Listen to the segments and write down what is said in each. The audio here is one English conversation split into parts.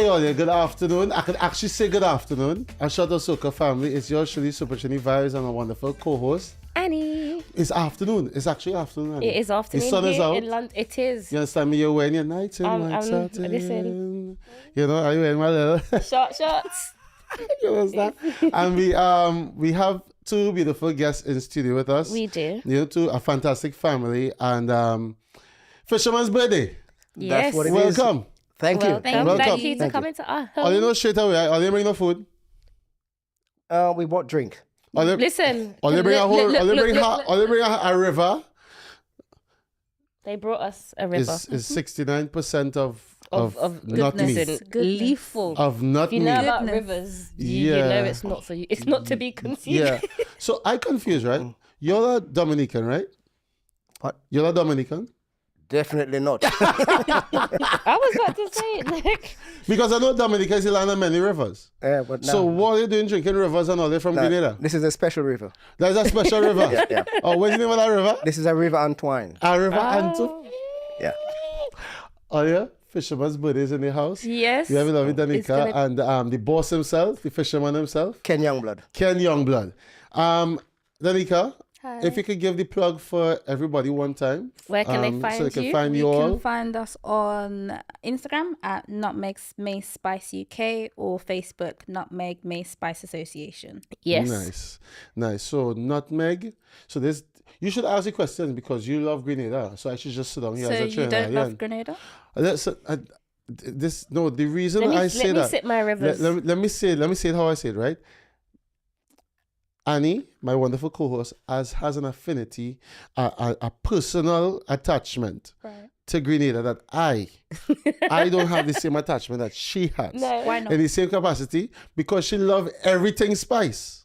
say all good afternoon. I could actually say good afternoon. I shout out Soca family. It's yours truly, Super Trini Vibes, and a wonderful co-host. Annie. It's afternoon. It's actually afternoon, Annie. It is afternoon. The sun is out. In London. It is. You understand me? You're wearing your nights in, lights out in. Listen. You know, are you wearing my little... Shots. You understand? And we have two beautiful guests in studio with us. We do. You know, a fantastic family. And Fisherman's birthday. Yes. That's what it is. Welcome. Thank you. Thank you for coming to our home. All you know straight away, all you bring no food? We bought drink. Listen. All they bring a river. They brought us a river. Is 69% of not goodness meat. and lethal. Of not If you meat. know about rivers, you know it's not for you. It's not to be consumed. Yeah. So I confused, right? You're a Dominican, right? What? You're a Dominican? Definitely not. I was about to say it. Like, Because I know Dominica is the land of many rivers. But no. So what are you doing drinking rivers and all that from Grenada? This is a special river. That's a special river. Yeah. Oh, what's the name of that river? This is a river Antoine. A river Anto. Yeah. Oh yeah? Fisherman's birthday is in the house. yes. We have a lovely It's Danika gonna- and the boss himself, the fisherman himself, Ken Youngblood. Ken Youngblood. Danika, Hi. if you could give the plug for everybody one time. Where can they find so they can you? find You you all. can find us on Instagram at Nutmeg Mace Spice UK or Facebook Nutmeg Mace Spice Association. Yes. Nice. So nutmeg. So this you should ask the questions because you love Grenada. So I should just sit down here So as a you don't love Trinidadian. Grenada? The reason I say Let me that. sip my rivers. Let me say it how I say it, right? Annie, my wonderful co-host, has an affinity, a personal attachment Right. to Grenada that I don't have the same attachment that she has. No. Why not? In the same capacity because she loves everything spice.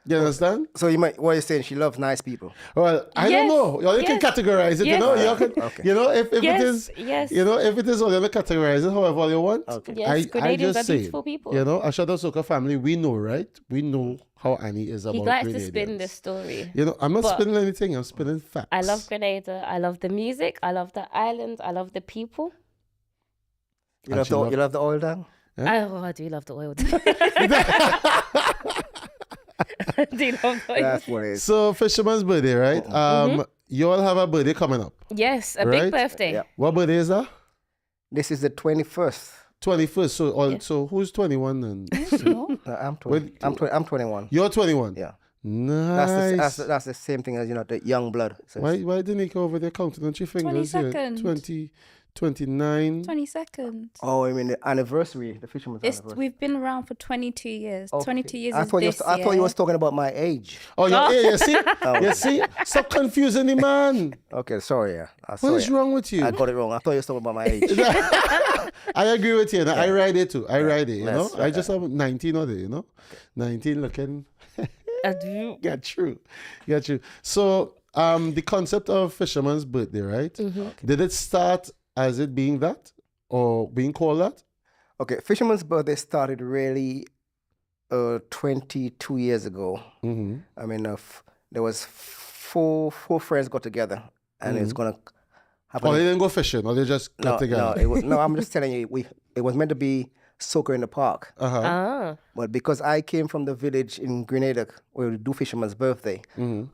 You understand? So what you're saying, she loves nice people. Well, I don't Yes, know. You can yes, categorize it, yes. you know. You can, Okay. you know, if Yes, it is, yes. you know, if it is all you can categorize it however you want. Okay. Yes, I Grenadians just are say, beautiful people. you know, a shout out Soca family. We know, right? We know how Annie is about He likes to Grenadians. spin this story. You know, I'm not But- spinning anything. I'm spinning facts. I love Grenada. I love the music. I love the island. I love the people. You love the oil down? I do love the oil. I do love the oil. That's what it is. So Fisherman's birthday, right? You all have a birthday coming up. Yes, a Right? big birthday. Yeah. What birthday is that? This is the 21st. 21st. So who's 21 then? I'm 20. I'm 21. You're 21. Yeah. Nice. That's the same thing as the young blood. So Why Danika over there counting on your fingers here? 22nd. 20, 29. 22nd. Oh, I mean the anniversary, the fisherman's anniversary. We've been around for 22 years. Okay. 22 years I is thought this I thought year. you was talking about my age. Oh, you see? You see? Stop confusing the man. Okay, sorry. Yeah. What is wrong with you? I got it wrong. I thought you was talking about my age. I agree with you. I ride it too. I ride it, you know? Yes, I just have 19 of it, you know? 19 looking. I do. Yeah, true. So, the concept of Fisherman's birthday, right? Did it start as it being that or being called that? Okay, fisherman's birthday started really 22 years ago. Mm-hmm. I mean, there was four friends got together, and it's gonna happen. Or they didn't go fishing, or they just got together? No, I'm just telling you, it was meant to be Soca in the park. Uh-huh. Ah. But because I came from the village in Grenada where we do Fisherman's birthday,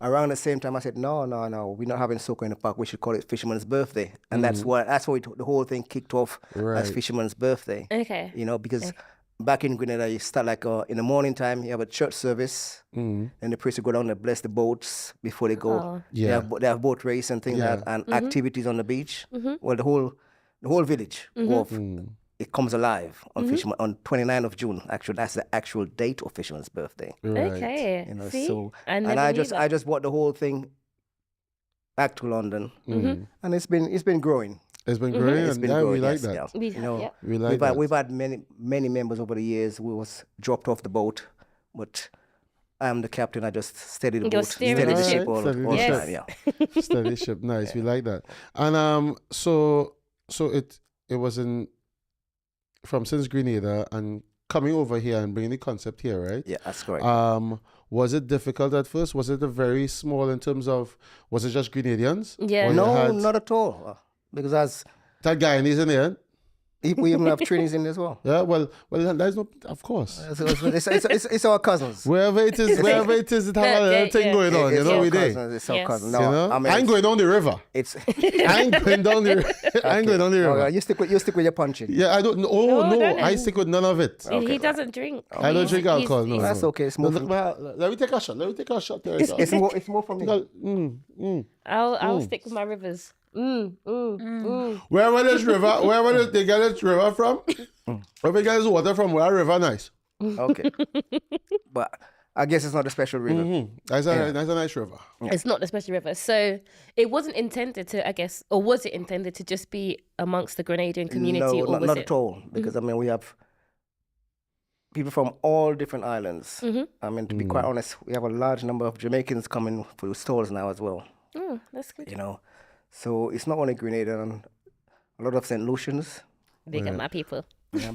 around the same time I said, no, we're not having Soca in the park. We should call it Fisherman's birthday, and that's why the whole thing kicked off Right. as Fisherman's birthday. Okay. You know, because back in Grenada, you start like in the morning time, you have a church service, and the priest will go down and bless the boats before they go. Oh. Yeah. They have boat race and things Yeah. like that, and activities on the beach. Well, the whole village go off. It comes alive on Fisherman on 29th of June. Actually, that's the actual date of Fisherman's birthday. Right. Okay. You know, See? so I never and I knew just that. I just brought the whole thing back to London, and it's been growing. It's been growing, It's and been yeah, growing. we like yes, that. yeah. We You have, know, yep. We like that. we've had many members over the years. We was dropped off the boat, but I'm the captain. I just steady the You're boat, steering steady the the ship. ship all Steady the the ship. time. Yeah. Steady ship, nice. We like that. And so it was from since Grenada and coming over here and bringing the concept here, right? Yeah, that's correct. Was it difficult at first? Was it a very small in terms of? Was it just Grenadians? Yeah. Or you no, had not at all. Because as that Guyanese in there. We even have trainings in as well. Yeah, well, there's no, of course. It's our cousins. Wherever it is, it have a little thing going on. It's You know, our we there. cousins. It's our Yes. cousins. You No, know, I mean, I ain't going down the river. It's I ain't going down the. I ain't going down the Oh, river. you stick with your punching. Yeah, I don't. Oh No, no, don't. I stick with none of it. He doesn't drink. I don't drink alcohol. No, That's no. okay. It's No, more. let me take a shot. Let me take a shot. There. It's more for me. I'll stick with my rivers. Where was this river? Where was they get this river from? Where we get this water from? Where river nice? Okay. But I guess it's not a special river. That's a nice river. It's not the special river. So it wasn't intended to, I guess, or was it intended to just be amongst the Grenadian community? No, or was not it? at all. Because I mean, we have people from all different islands. I mean, to be quite honest, we have a large number of Jamaicans coming for stalls now as well. Oh, that's good. You know, so it's not only Grenada and a lot of St. Lucians. Big up my people. Yeah,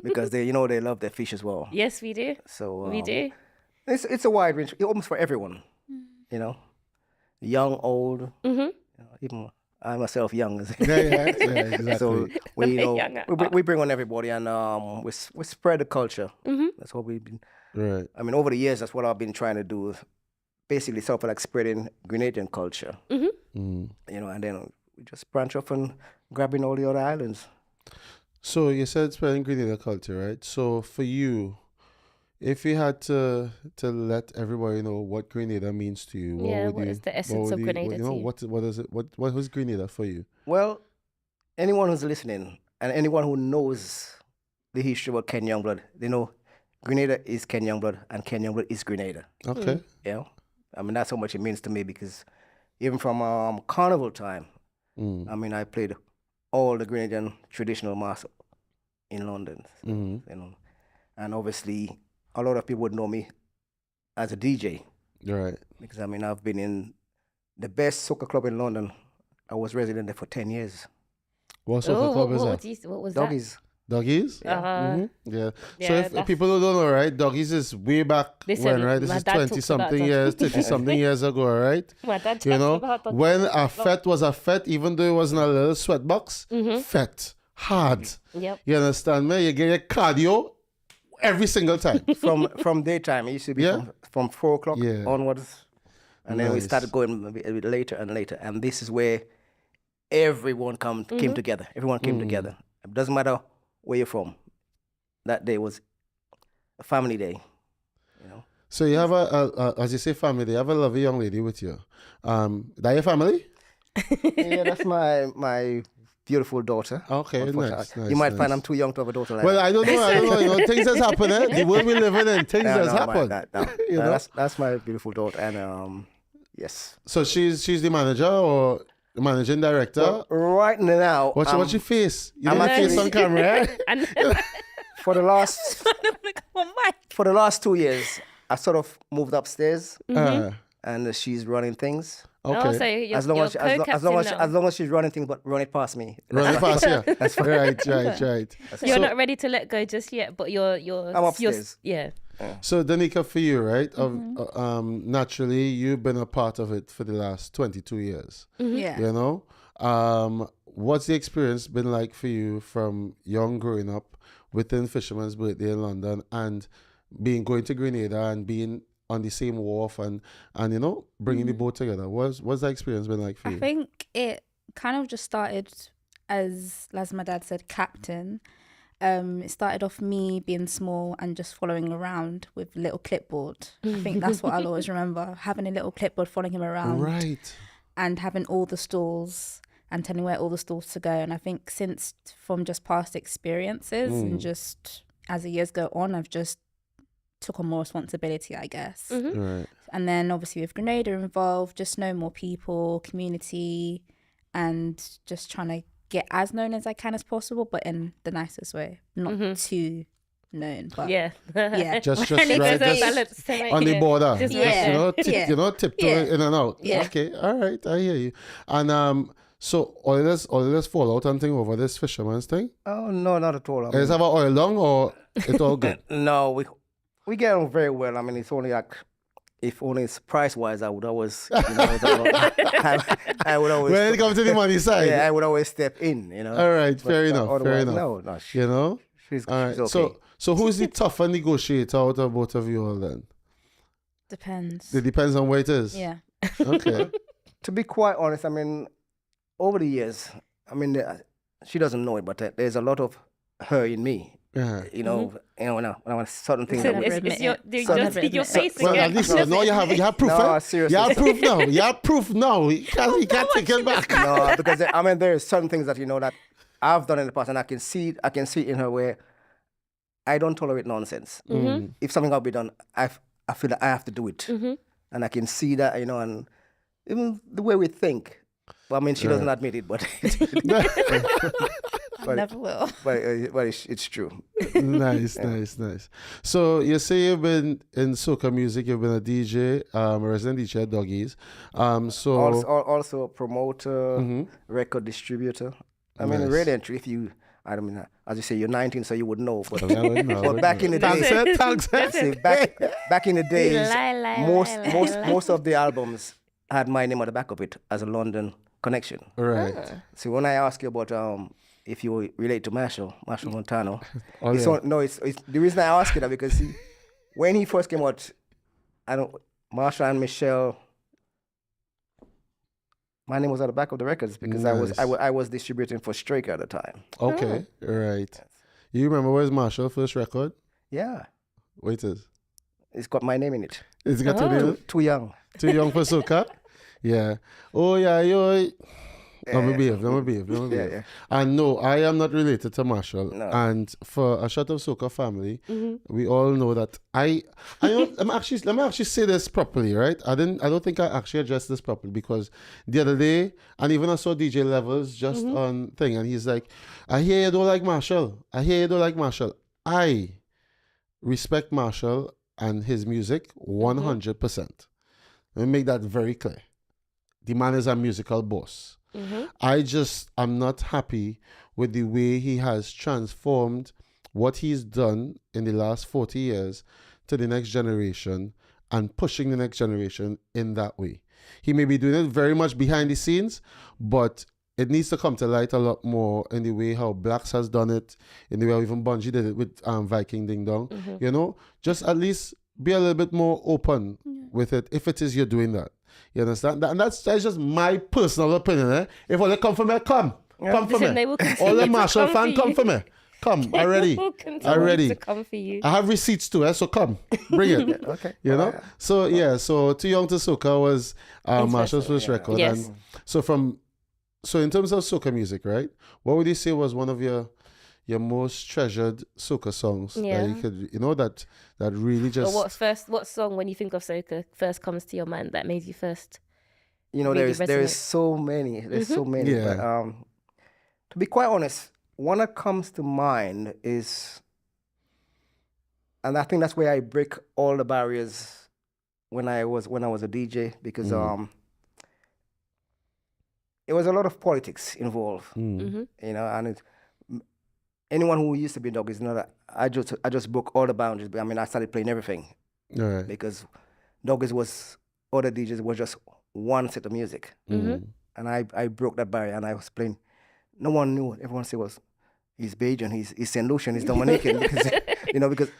because they, they love their fish as well. Yes, we do. So We do. It's a wide range, almost for everyone. You know, young, old. Even I myself young. Yeah, exactly. So we Young at we bring on everybody and we spread the culture. That's what we've been. Right. I mean, over the years, that's what I've been trying to do. Basically, sort of like spreading Grenadian culture. You know, and then we just branch off and grabbing all the other islands. So you said spreading Grenada culture, right? So for you, if you had to let everybody know what Grenada means to you, What is the essence of Grenada to you? What is it? What was Grenada for you? Well, anyone who's listening and anyone who knows the history of Ken Youngblood, they know Grenada is Ken Youngblood and Ken Youngblood is Grenada. Okay. You know, I mean, that's how much it means to me because even from carnival time, I mean, I played all the Grenadian traditional mass in London. You know, and obviously a lot of people would know me as a DJ. Right. Because I mean, I've been in the best soca club in London. I was resident there for 10 years. What sort of club is that? What was Doggies. Doggies? Uh-huh. Yeah. Yeah, So if that's- people who don't know, right, Doggies is way back Listen, when, right? This my is dad talks 20-something about years, 30-something years ago, right? My dad You talks know, about Doggies. when a fete was a fete, even though it wasn't a little sweatbox, fete, hard. Yep. You understand me? You get your cardio every single time. From daytime, it used to be Yeah. from 4 o'clock Yeah. onwards. And then we Nice. started going a bit later and later. And this is where everyone came together. Everyone came together. It doesn't matter where you're from. That day was a family day. You know. So you have as you say, family. You have a lovely young lady with you. That your family? Yeah, that's my beautiful daughter. Okay, Unfortunately, nice. you might nice. find I'm too young to have a daughter like Well, that. I don't know. You know, things has happened. The world we live in, things has happened. You know? That's my beautiful daughter, and yes. So she's the manager or the managing director. Well, right now, What's your face? You I'm don't have face actually- on camera. Eh? And for the last 2 years, I sort of moved upstairs, and she's running things. Okay. also, you're, As long you're as, as long as she's running things, but run it past me. Running past, yeah. Right. you're So- not ready to let go just yet, but you're I'm upstairs. yeah. So Danika, for you, right? Naturally, you've been a part of it for the last 22 years. Yeah. You know, what's the experience been like for you from young growing up within Fisherman's Birthday in London and going to Grenada and being on the same wharf and you know bringing the boat together? What's that experience been like for I you? think it kind of just started as my dad said, captain. It started off me being small and just following around with a little clipboard. I think that's what I'll always remember, having a little clipboard following him around. Right. And having all the stalls and telling where all the stalls to go. And I think from just past experiences and just as the years go on, I've just took on more responsibility, I guess. Right. And then obviously with Grenada involved, just know more people, community, and just trying to get as known as I can as possible, but in the nicest way, not too known. But Yeah. yeah. Just And right, there's a just balance to it, on the yeah. border. Just Yeah. You know, tiptoe Yeah. in and out. Yeah. Okay, all right, I hear you. And so all this fallout and thing over this Fisherman's thing. Oh no, not at all. I Is have an oil long or it all good? No, we get on very well. I mean, it's only like if only it's price-wise, I would always, I would always. When it comes to the money side. Yeah, I would always step in, All right, fair enough. Fair otherwise, enough. No, You know? she's All right. okay. So who's the tougher negotiator out of both of you all then? Depends. It depends on what it is. Yeah. Okay. To be quite honest, I mean, over the years, I mean, she doesn't know it, but there's a lot of her in me. Yeah. You know, when I want certain things. So never it's admit your, it. your, So your, never your admit it. face Well, again. at least no, you have proof. No, eh? seriously. You have proof now. You have proof now. You can't take it back. No, because I mean, there are certain things that that I've done in the past, and I can see it in her where I don't tolerate nonsense. If something got to be done, I feel that I have to do it, and I can see that, and even the way we think. Well, I mean, she doesn't admit it, but I never will. but it's true. Nice. So you say you've been in soca music. You've been a DJ, a resident DJ at Doggies. So Also a promoter, record distributor. I mean, Nice. really, and truly, if you, I don't mean, as you say, you're 19, so you would know. But, I wouldn't know, I but wouldn't back know. in the Thanks, day, eh? Thanks, eh? see, back in the days, Lie, most of the albums had my name at the back of it as a London connection. Right. So when I ask you about if you relate to Marshall Montano, Oh, it's yeah. on, no, it's the reason I ask you that because when he first came out, Marshall and Michelle. My name was at the back of the records because Nice. I was distributing for Straker at the time. Okay. Right. You remember where's Marshall first record? Yeah, Wait, it's got my name in it. it's got to be Too young. too young for soca. Yeah. Oh yeah, yo. Let me behave. Yeah. And no, I am not related to Marshall. No. And for a Shut of Soca family, we all know that let me actually say this properly, right? I don't think I actually addressed this properly because the other day, and even I saw DJ Levels just on thing, and he's like, I hear you don't like Marshall. I respect Marshall and his music 100%. Let me make that very clear. The man is a musical boss. I'm not happy with the way he has transformed what he's done in the last 40 years to the next generation and pushing the next generation in that way. He may be doing it very much behind the scenes, but it needs to come to light a lot more in the way how Blacks has done it, in the way how even Bungie did it with Viking Ding Dong. Just at least be a little bit more open with it if it is you're doing that. You understand? And that's just my personal opinion. Eh? If all they come for me, come for Listen, they me. will continue All the to Marshall come fan, for come you. for me. Come, They already. will continue to come for you. I have receipts too, so come, bring it. Okay. You know? So yeah, so Too Young to Soca was Marshall's first record. Yes. And so in terms of soca music, right? What would you say was one of your most treasured soca songs that you could, that really just Or what song when you think of soca first comes to your mind that made you first? There really is resonate? so many. There's so many. Yeah. But to be quite honest, one that comes to mind is, and I think that's where I break all the barriers when I was a DJ because it was a lot of politics involved. And anyone who used to be dog is not. I just broke all the boundaries. But I mean, I started playing everything all right. because Doggies was other DJs was just one set of music, and I broke that barrier and I was playing. No one knew. Everyone said he's Bajan, he's St. Lucian, he's Dominican, because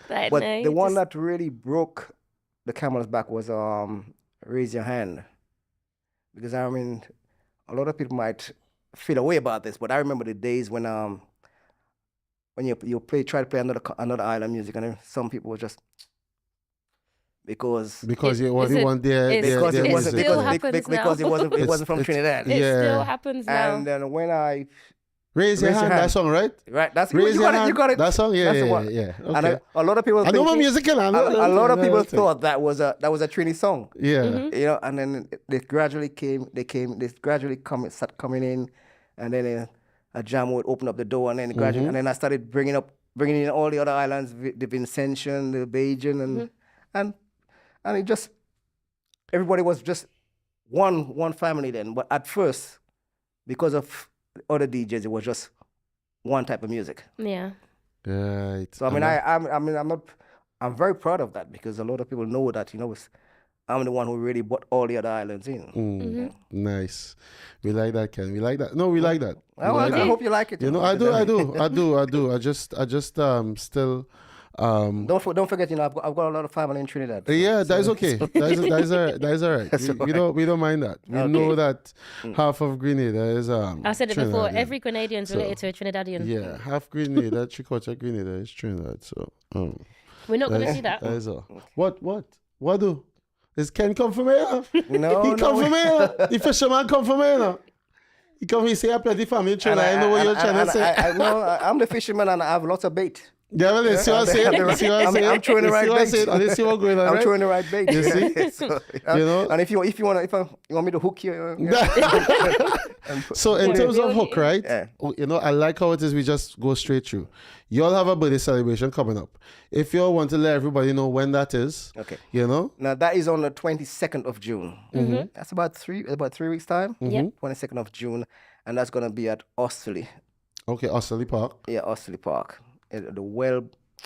Right, but no, the you one just- that really broke the camel's back was Raise Your Hand, because I mean, a lot of people might feel away about this, but I remember the days when you try to play another island music, and then some people were just because you want their because it wasn't music. still because, happens bec- because it wasn't It's- from it's- Trinidad. It Yeah. still happens now. And then when I Raise your Raise Your hand, Hand. that song, right? right, that's Raise you your got it. hand. You got it. That song, yeah, That's the yeah, one. yeah. And Okay. a lot of people I know my thinking- music, and a lot of people thought that was a Trini song. Yeah. And then they gradually start coming in, and then a jam would open up the door, and then gradually, and then I started bringing in all the other islands, the Vincentian, the Bajan, and it just everybody was just one family then. But at first, because of other DJs, it was just one type of music. Yeah. Right. So I mean, I'm very proud of that because a lot of people know that I'm the one who really brought all the other islands in. Mm-hmm. Nice. We like that, Ken. We like that. No, we like that. We Well, like I that. hope you like it. You know, I do. I just still. Don't forget, I've got a lot of family in Trinidad. Yeah, that is okay. That is all right. We don't mind that. We know that half of Grenada is I said it before. Trinidadian. Every Grenadian's related to a Trinidadian. Yeah, half Grenada, 3/4 Grenada is Trinidad. So We're not going to do that. that is all. What do? Is Ken come from here? No, He come from here. The fisherman come from here. He come. He say I plenty family in Trinidad. I know what you're trying to say. I'm the fisherman and I have lots of bait. Yeah, well, you see what I'm saying? See what I'm saying? I'm throwing the right bait. You see what's going on, I'm right? throwing the right bait. You see? So, You know? And if you want me to hook you, So in terms of hook, right? Yeah. You know, I like how it is. We just go straight through. Y'all have a birthday celebration coming up. If y'all want to let everybody know when that is, Okay. you know, Now that is on the 22nd of June. That's about 3 weeks time. Yep. 22nd of June, and that's gonna be at Osterley. okay, Osterley Park. Yeah, Osterley Park, at the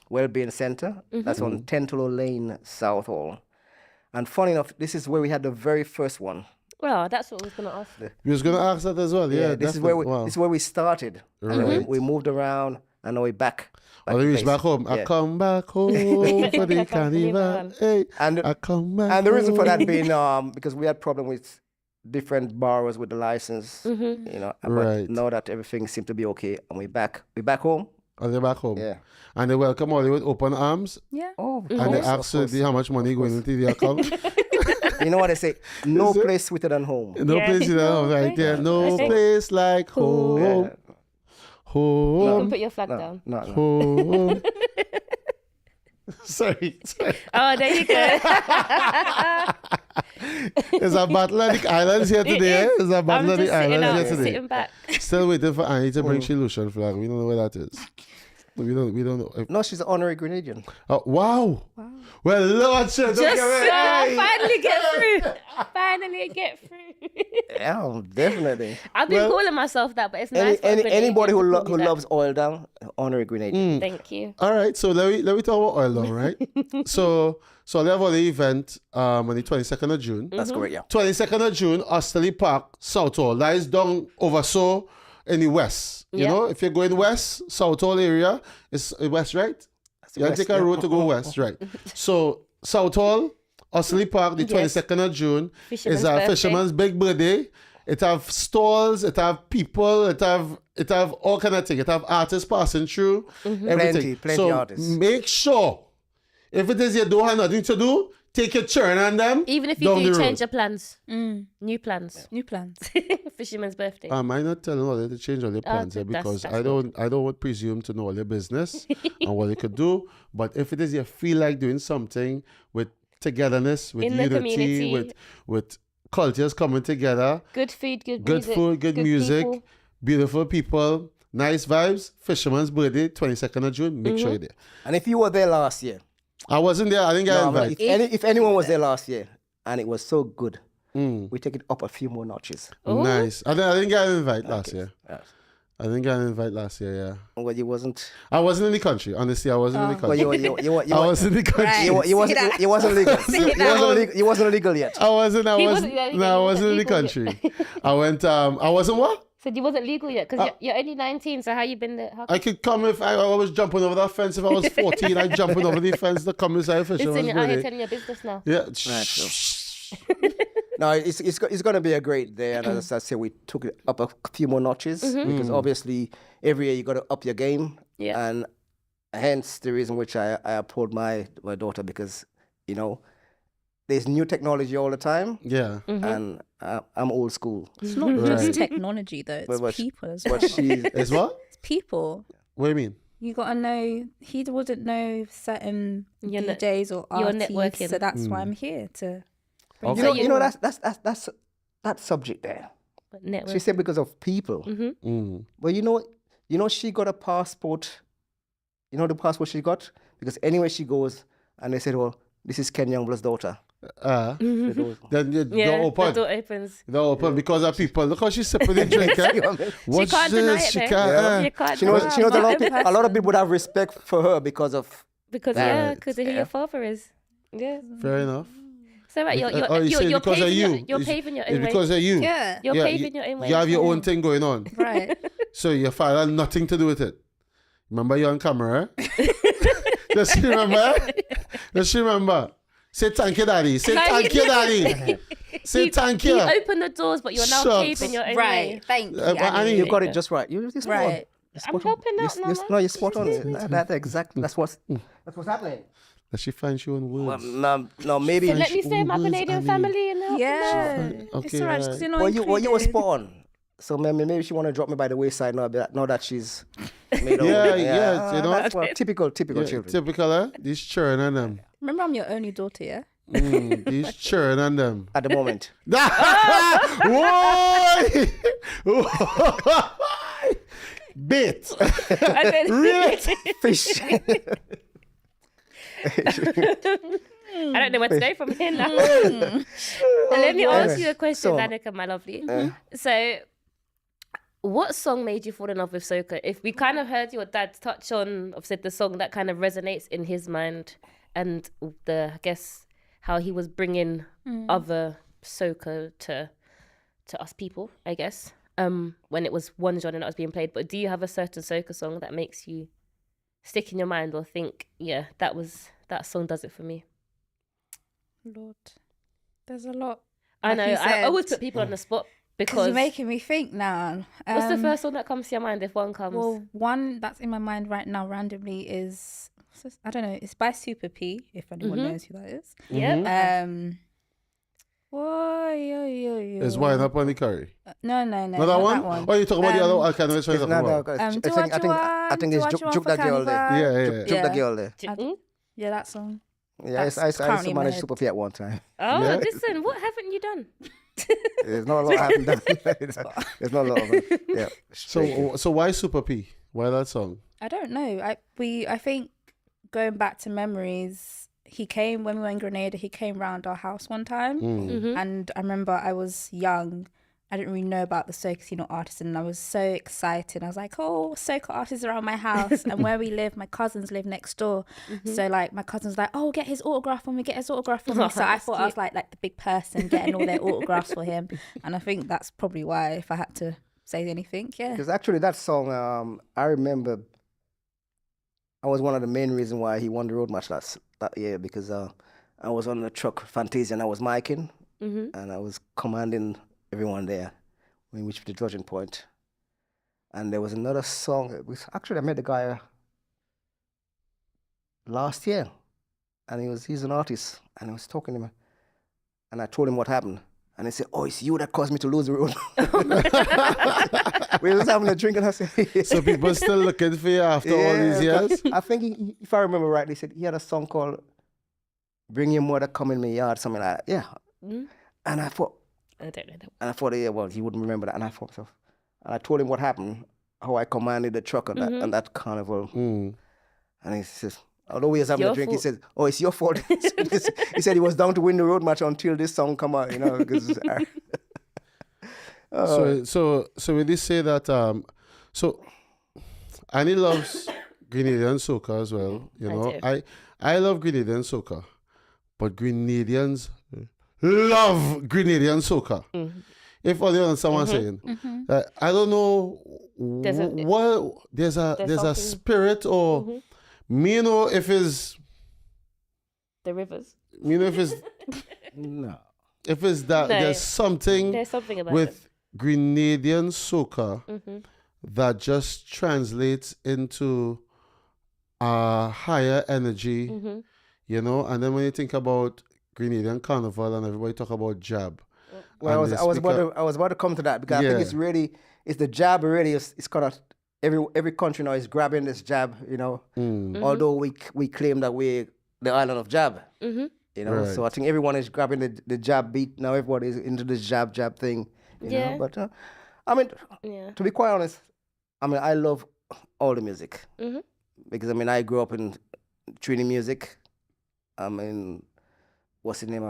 Wellbeing Center. That's on Tentalo Lane, Southall. And funny enough, this is where we had the very first one. Well, that's what I was going to ask. We was gonna ask that as well. Yeah, this is where we started. And then Right. we moved around, and now we're back. When we reach back home, I Yeah. come back home for the carnival. Hey, And I come back. And the reason for that home. being because we had problem with different borrowers with the license, But Right. now that everything seems to be okay, and we're back home. And they're back home. Yeah. And they welcome all with open arms. Yeah. Oh, And they absolutely how much money going into the account. You know what they say? No place sweeter than home. No Yeah. place like home, right there. No place like home. Yeah. You Home. can put your flag down. No. Home. Sorry. Oh, there you go. There's a battle of the islands here today. is. There's a I'm battle of just the sitting islands up, here today. sitting back. Still waiting for Annie to bring Lucian flag. We don't know where that is. We don't know. No, she's an honorary Grenadian. Oh, wow. Well, Lord, shit, don't Just get me. finally get through. Finally get through. Yeah, definitely. I've been calling myself that, but it's nice. for a Grenadian Anybody who to call me that. loves oil down, honorary Grenadian. Thank you. All right, so let me talk about oil now, right? so they have the event on the 22nd of June. That's correct, yeah. 22nd of June, Osterley Park, Southall. That is down over so in the west. You Yeah. know, if you're going west, Southall area, it's west, right? You west, take a yeah. road to go west, right? So Southall, Osterley Park, the 22nd of June Fisherman's is a birthday. fisherman's big birthday. It have stalls, it have people, it have all kind of things. It have artists passing through, everything. Plenty so artists. make sure, if it is you don't have nothing to do, take your turn on them. Even if you down do the change road. your plans. New plans. New plans. Fisherman's birthday. Am I not telling all you to change all your plans here because that's I don't want presume to know all your business and what you could do. But if it is you feel like doing something with togetherness, with In the unity, community. with cultures coming together, Good food, good good music. food, good music, people. beautiful people, nice vibes. Fisherman's birthday, 22nd of June. Make sure you're there. And if you were there last year, I wasn't there. I didn't get no, invited. if anyone was there last year and it was so good, we take it up a few more notches. Nice. I didn't get an invite last year. Yes. I didn't get an invite last year. Yeah. Well, you wasn't. I wasn't in the country. Honestly, I wasn't in the Well, country. you I was in the country. Right. You wasn't legal. You wasn't legal yet. I wasn't He in wasn't the legal country. I went. I wasn't what? Said you wasn't legal yet because you're only 19. So how you been there? How I could come if I was jumping over that fence. If I was 14, I'd jumping over the fence to come inside Listen, Fisherman's you're out here birthday. telling your business now. Yeah. No, it's going to be a great day, and as I said, we took it up a few more notches because obviously every year you got to up your game, Yeah. and hence the reason which I applaud my daughter because there's new technology all the time, Yeah. and I'm old school, It's not Right. just technology though, it's But people as well. but she's It's what? It's people. What do you mean? You gotta know. He wouldn't know certain You're ne- DJs or you're artists, networking. so that's why I'm here to. bring Okay. So you know that's that subject there. But network. She said because of people. But you know, she got a passport. You know the passport she got? Because anywhere she goes, and they said, well, this is Ken Youngblood's daughter. Mm-hmm. Then you yeah, don't open. the door opens. They're open because of people. Look how she's sipping the drink. Eh? What's She can't deny this? it. She though. can't. You can't She knows, deny she knows it. a lot of people would have respect for her because of Because Right. because of who your father is. Yeah. Fair enough. So right, Oh, you say you're because of paving you. you're It's- paving your It's own way. because of you. Yeah. You're Yeah, paving your own way. You have your so- own thing going on. Right. So your father had nothing to do with it. Remember you on camera? Just remember? Just remember. Say thank you, daddy. Say thank you, daddy. Say thank you. You open the doors, but you're now Shucks. paving your own Right. way. Thank you. Annie, Annie. You got it just right. You're spot on. Right. You're I'm spot on. helping out now, man. No, you're spot on. That exactly. That's what's happening. Does she find you on words? No, maybe. So let me say my Words, Canadian Annie. family and help Yeah. Okay, It's alright because you're not Well, you were included. spot on. So maybe she want to drop me by the wayside now that she's made Yeah, over. yeah, you know. That's what typical Yeah, children. typical, eh? These churn on them. Remember, I'm your only daughter, yeah? These churn on them. At the moment. Why? Bit. Really? Fish. I don't know where to go from here now. Let me ask you a question, So- Danika, my lovely. So, what song made you fall in love with soca? If we kind of heard your dad touch on, I've said the song that kind of resonates in his mind, and I guess how he was bringing other soca to us people, I guess. When it was one genre that was being played. But do you have a certain soca song that makes you stick in your mind or think, yeah, that song does it for me? Lord, there's a lot. I Like know. you I always said. put people on the spot Because because you're making me think now. what's the first song that comes to your mind if one comes? Well, one that's in my mind right now randomly is, I don't know, it's by Super P, if anyone knows who that is. yeah. Whoa, yo, yo, yo. Is wine up on the curry? No, Not that one? Oh, you talking about the other one? I can't know which one It's you're not talking about. I think it's Juke that girl there. Yeah, yeah. Juke that girl there. Yeah, that song. Yeah, I used That's to currently in my manage head. Super P at one time. Oh, Yeah. listen, what haven't you done? There's not a lot I haven't done. There's not a lot of it. Yeah. So why Super P? Why that song? I don't know. I think going back to memories, he came when we were in Grenada. He came round our house one time, and I remember I was young. I didn't really know about the soca scene or artists, and I was so excited. I was like, "Oh, soca artists around my house!" And where we live, my cousins live next door. So like, my cousins like, "Oh, get his autograph for me, get his autograph for me." So I thought I was like the big person getting all their autographs for him, and I think that's probably why, if I had to say anything, yeah. Because actually that song, I remember I was one of the main reasons why he won the road match that year, because I was on the truck Fantasia and I was miking and I was commanding everyone there when we reached the judging point. And there was another song. Actually, I met the guy last year, and he's an artist, and I was talking to him, and I told him what happened. And he said, "Oh, it's you that caused me to lose the road." We was having a drink, and I said, So people still looking for you after all these years? I think, if I remember right, he said he had a song called "Bring Your Mother Come in My Yard," something like that. Yeah. And I thought, I don't know that. yeah, well, he wouldn't remember that. And I thought, and I told him what happened, how I commanded the truck on that carnival. And he says, although we was having a Your drink, fault. he said, "Oh, it's your fault." He said he was down to win the road match until this song come out, because So we did say that so Annie loves Grenadian soca as well. do. I love Grenadian soca, but Grenadians love Grenadian soca. If only you understand what I'm saying. I don't know There's a- what there's a something- spirit or me know if it's The rivers. no. if it's that No. there's something There's something about with Grenadian soca that just translates into a higher energy, and then when you think about Grenadian carnival and everybody talk about jab. Well, and they I was speak about to come to that, because I think it's the jab already. It's kind of every country now is grabbing this jab, Although we claim that we're the island of jab, Right. So I think everyone is grabbing the jab beat now. Everybody is into this jab thing, Yeah. But I mean, Yeah. to be quite honest, I mean, I love all the music because I grew up in Trini music. I mean, what's his name?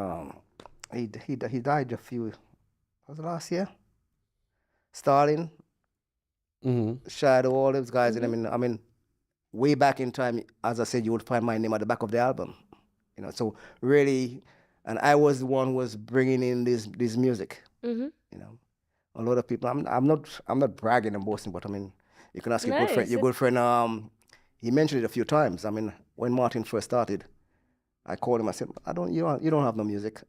He died was it last year? Stalin, Shadow, all those guys, and I mean, way back in time, as I said, you would find my name at the back of the album, So really, and I was the one who was bringing in this music. You know, a lot of people. I'm not bragging and boasting, but I mean, you can ask your good friend. Your good friend. He mentioned it a few times. I mean, when Martin first started, I called him. I said, You don't have no music.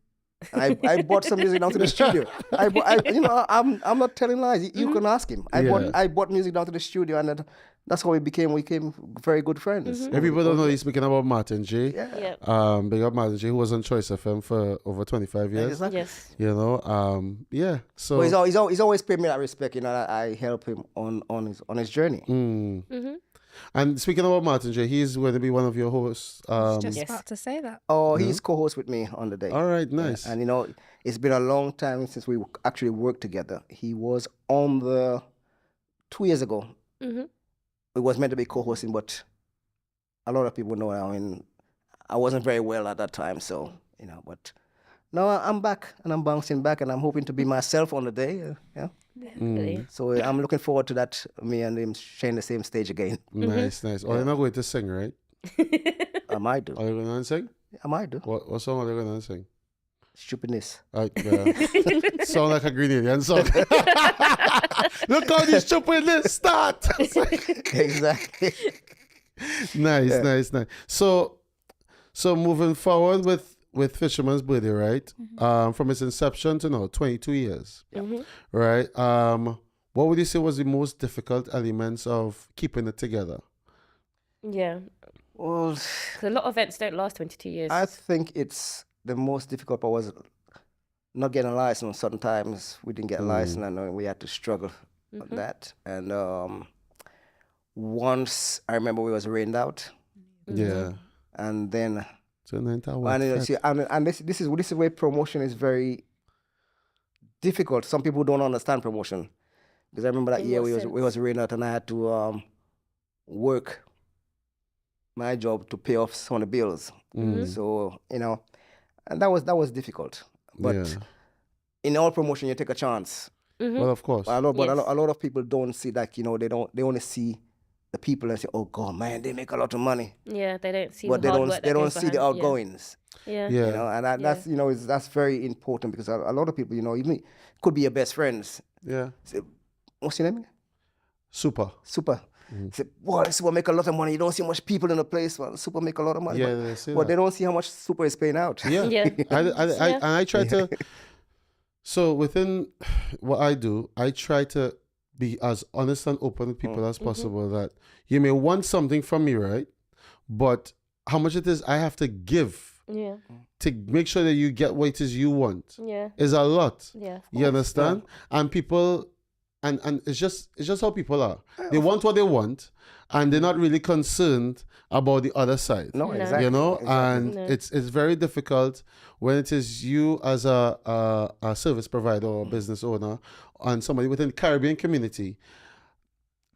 I bought some music down to the studio. I'm not telling lies. You can ask him. I bought music down to the studio, and that's how we became very good friends. Everybody don't know he's speaking about Martin J. Yeah. Big up Martin J, who was on Choice FM for over 25 years. Exactly. Yes. You know, yeah. So Well, he's always paid me that respect. You know, that I help him on his journey. And speaking about Martin J, he's going to be one of your hosts. Just about to say that. Oh, he's co-host with me on the day. All right, nice. And you know, it's been a long time since we actually worked together. He was on the 2 years ago. It was meant to be co-hosting, but a lot of people know. I mean, I wasn't very well at that time, so you know. But now I'm back, and I'm bouncing back, and I'm hoping to be myself on the day. Yeah. So I'm looking forward to that. Me and him sharing the same stage again. Nice. Oh, you're not going to sing, right? I might do. Are you going to sing? I might do. What song are you going to sing? Stupidness. Sound like a Grenadian song. Look how this stupidness start. Exactly. Nice. So moving forward with Fisherman's Birthday, right? From its inception to now, 22 years, right? What would you say was the most difficult elements of keeping it together? Yeah. Well, A lot of events don't last 22 years. I think it's the most difficult part was not getting a license. Certain times we didn't get a license, and we had to struggle with that. And once I remember we was rained out. Yeah. And then So this is where promotion is very difficult. Some people don't understand promotion, because I remember that year we was rained out, and I had to work my job to pay off some of the bills. So you know, and that was difficult. But in all promotion, you take a chance. Well, of course. But a lot of people don't see that. You know, they only see the people and say, "Oh God, man, they make a lot of money." Yeah, they don't see. But the hard work they that don't goes see the behind. outgoings. Yeah. You know, and that's that's very important, because a lot of people, you know, even could be your best friends. Yeah. Say, what's your name? Super. Say, boy, Super make a lot of money. You don't see much people in the place. Well, Super make a lot of money. Yeah, they say but that. they don't see how much Super is paying out. Yeah. I try to. So within what I do, I try to be as honest and open with people as possible. That you may want something from me, right? But how much it is I have to give to make sure that you get what it is you want is a lot. Yeah. You understand? And people, and it's just how people are. They want what they want, and they're not really concerned about the other side. No, exactly. You know, exactly. and it's very difficult when it is you as a service provider or business owner and somebody within the Caribbean community.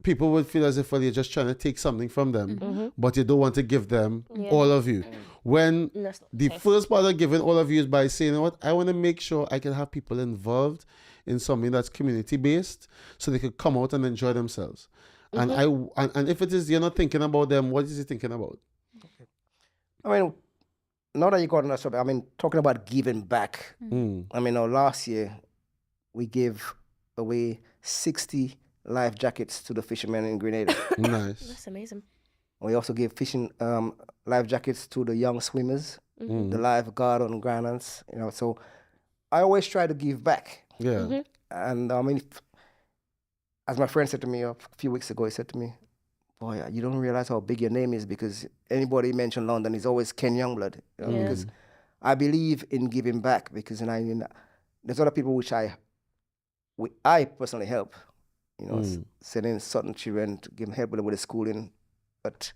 People would feel as if, well, you're just trying to take something from them, but you don't want to give them all of you. When the first part of giving all of you is by saying, you know what, I want to make sure I can have people involved in something that's community-based so they could come out and enjoy themselves. And and if it is you're not thinking about them, what is he thinking about? I mean, now that you got on that subject, I mean, talking about giving back. I mean, last year we gave away 60 life jackets to the fishermen in Grenada. Nice. That's amazing. We also gave fishing life jackets to the young swimmers, the lifeguard on Granans. You know, so I always try to give back. Yeah. And I mean, as my friend said to me a few weeks ago, he said to me, "Boy, you don't realize how big your name is, because anybody mentioned London is always Ken Youngblood." You know, because I believe in giving back, because there's other people which I personally help. You know, sending certain children to give help with the schooling, but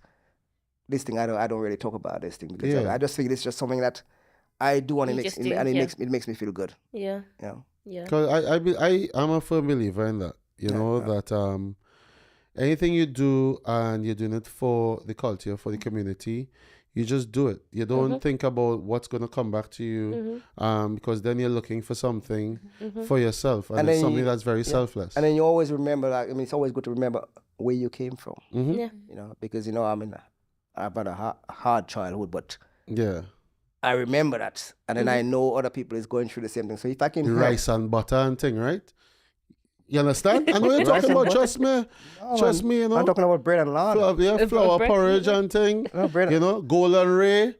this thing I don't really talk about this thing, because I just think it's just something that I do, and it makes me feel good. Yeah. Yeah. Yeah. Because I'm a firm believer in that. You know, that anything you do and you're doing it for the culture, for the community, you just do it. You don't think about what's going to come back to you, because then you're looking for something for yourself, and it's something that's very selfless. And then you always remember, it's always good to remember where you came from. Yeah. You know, because I've had a hard childhood, but I remember that, and then I know other people is going through the same thing. So if I can The help, rice and butter and thing, right? You understand? I know you're Rice talking and about. butter? Trust me. Trust me, you know. I'm talking about bread and lard. Flour bread. porridge and thing. No, bread. You know, golden ray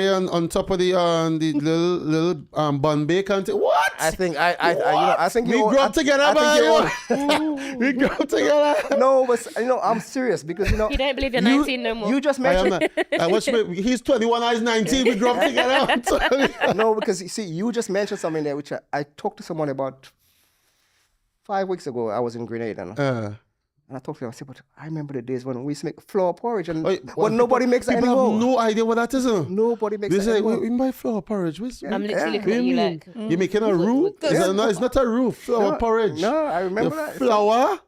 on top of the little bun bake and thing. What? I think I think we you grew up together, I think man. We grew up together. No, but I'm serious because You don't believe you're 19 no more. You just I am mentioned not. He's 21, I was 19. We grew up together. no, because you see, you just mentioned something there which I talked to someone about 5 weeks ago. I was in Grenada, and I talked to him. I said, but I remember the days when we used to make flour porridge, and but nobody makes it people anymore. have no idea what that is. Nobody makes They it say, anymore. we buy flour porridge. I'm literally What looking do at you you mean? like, You're making a roux? It's not a roux. Flour porridge. No, I remember Your that. flour,